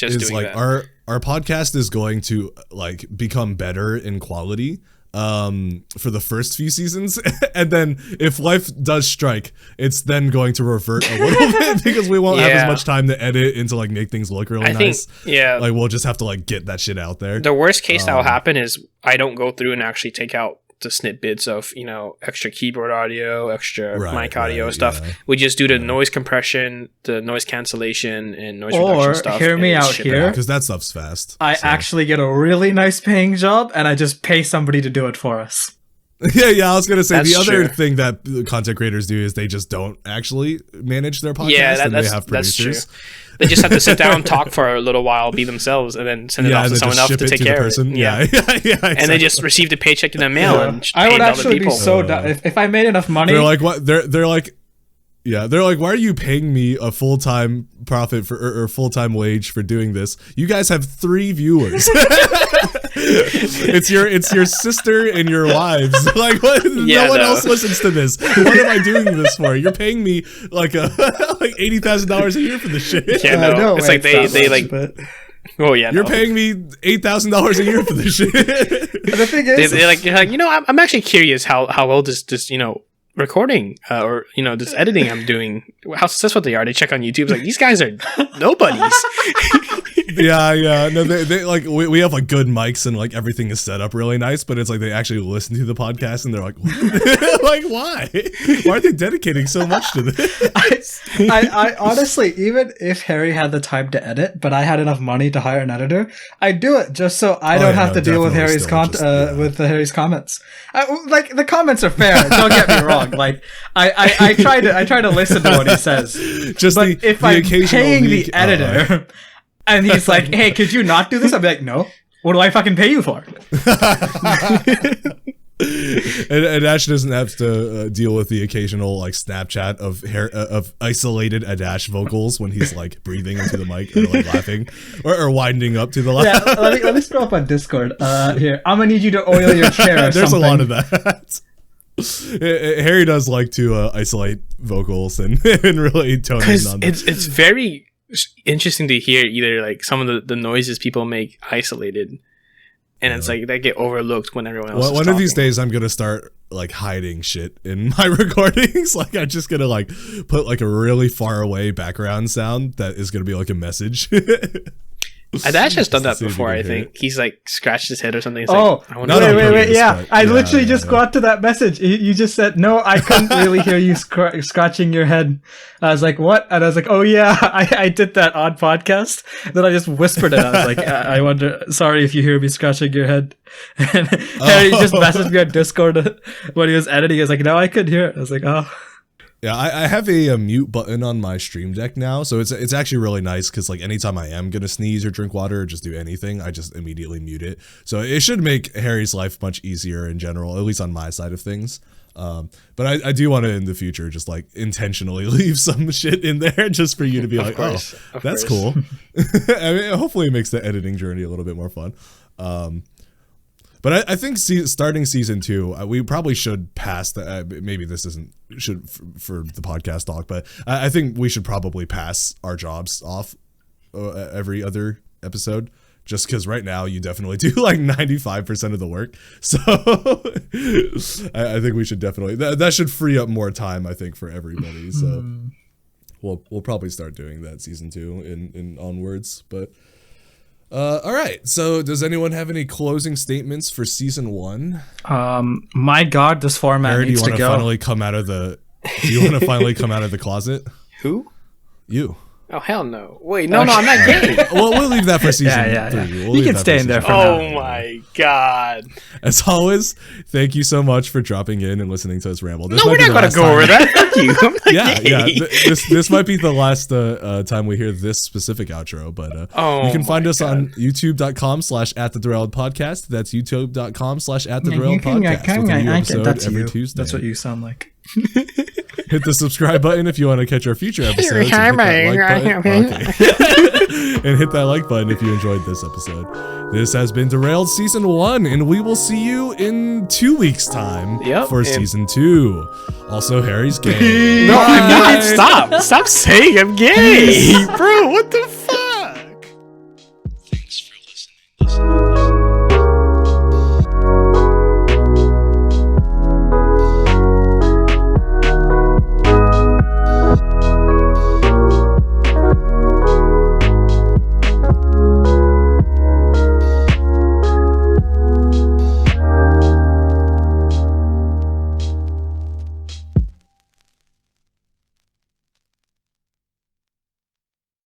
is like that. our podcast is going to like become better in quality for the first few seasons, and then if life does strike, it's then going to revert a little bit because we won't have as much time to edit and to like make things look really nice. Like we'll just have to like get that shit out there. The worst case that will happen is I don't go through and actually take out the snippets of extra keyboard audio, extra mic audio stuff. We just do the noise compression, the noise cancellation, and noise reduction stuff. Hear me out here, because that stuff's fast. I actually get a really nice paying job, and I just pay somebody to do it for us. Yeah, I was gonna say the other thing that content creators do is they just don't actually manage their podcast, and they have producers. That's true. They just have to sit down, talk for a little while, be themselves, and then send it off to someone else to take care of it. Exactly. And they just received a paycheck in the mail. And I would actually be so if I made enough money. They're like, what? They're like, yeah, they're like, why are you paying me a full-time profit for or full-time wage for doing this? You guys have 3 viewers. It's your sister and your wives. Like, what? No one else listens to this. What am I doing this for? You're paying me like $80,000 a year for this shit. Yeah, no, it's like they like. But... Oh yeah, you're paying me $8,000 a year for this shit. The thing is, they're like, I'm actually curious how well this recording or this editing I'm doing, how successful they are. They check on YouTube. It's like, these guys are nobodies. No, they like we have like good mics and like everything is set up really nice, but it's like they actually listen to the podcast and they're like, what? Like, why are they dedicating so much to this? I honestly, even if Harry had the time to edit, but I had enough money to hire an editor, I'd do it just so I don't have to deal with Harry's Harry's comments. Like, the comments are fair. Don't get me wrong. Like, I try to listen to what he says. Just but if I'm paying the editor and he's like, hey, could you not do this? I'd be like, no. What do I fucking pay you for? and Ash doesn't have to deal with the occasional like Snapchat of isolated Adash vocals when he's like breathing into the mic or like laughing or winding up to the laugh. Yeah, let me scroll up on Discord. Here, I'm gonna need you to oil your chair. There's a lot of that. Harry does like to isolate vocals and really tone in on them. It's very interesting to hear either like some of the noises people make isolated, and it's like they get overlooked when everyone else is one talking. Of these days I'm gonna start like hiding shit in my recordings. Like, I'm just gonna like put like a really far away background sound that is gonna be like a message. Adash has done that before. I think he's like scratched his head or something. It's wait. Yeah, I literally just got to that message. You just said, no, I couldn't really hear you scratching your head. I was like, what? And I was like, oh yeah, I did that on podcast. Then I just whispered it. I was like, I wonder, sorry if you hear me scratching your head. And Harry just messaged me on Discord when he was editing. He was like, no, I could hear it. I was like, oh. Yeah, I have a mute button on my Stream Deck now, so it's actually really nice because like anytime I am gonna sneeze or drink water or just do anything, I just immediately mute it. So it should make Harry's life much easier in general, at least on my side of things. But I do want to in the future just like intentionally leave some shit in there just for you to be like, that's cool. I mean, hopefully it makes the editing journey a little bit more fun. But I think starting season 2, we probably should pass the. Maybe this isn't for the podcast talk, but I think we should probably pass our jobs off every other episode, just because right now you definitely do like 95% of the work. So I think we should definitely that should free up more time, I think, for everybody. So we'll probably start doing that season 2 in onwards, but. All right. So, does anyone have any closing statements for season 1? My God, this format Harry, needs to go. Do you want to finally come out of the closet? Who? You. Oh hell no! Wait, no, I'm not gay. Well, we'll leave that for season 3. You can stay in there for now. Oh my god! As always, thank you so much for dropping in and listening to us ramble. No, we're not going to go over that. Fuck you. I'm not gay. This might be the last time we hear this specific outro, but you can find us on youtube.com/@the-Derailed-podcast. That's youtube.com/@the-Derailed-podcast. With a new episode every Tuesday. That's what you sound like. Hit the subscribe button if you want to catch our future episodes. And hit that like button if you enjoyed this episode. This has been Derailed Season 1, and we will see you in 2 weeks' time for Season 2. Also, Harry's gay. No, I'm not. Stop saying I'm gay. Bro, what the fuck?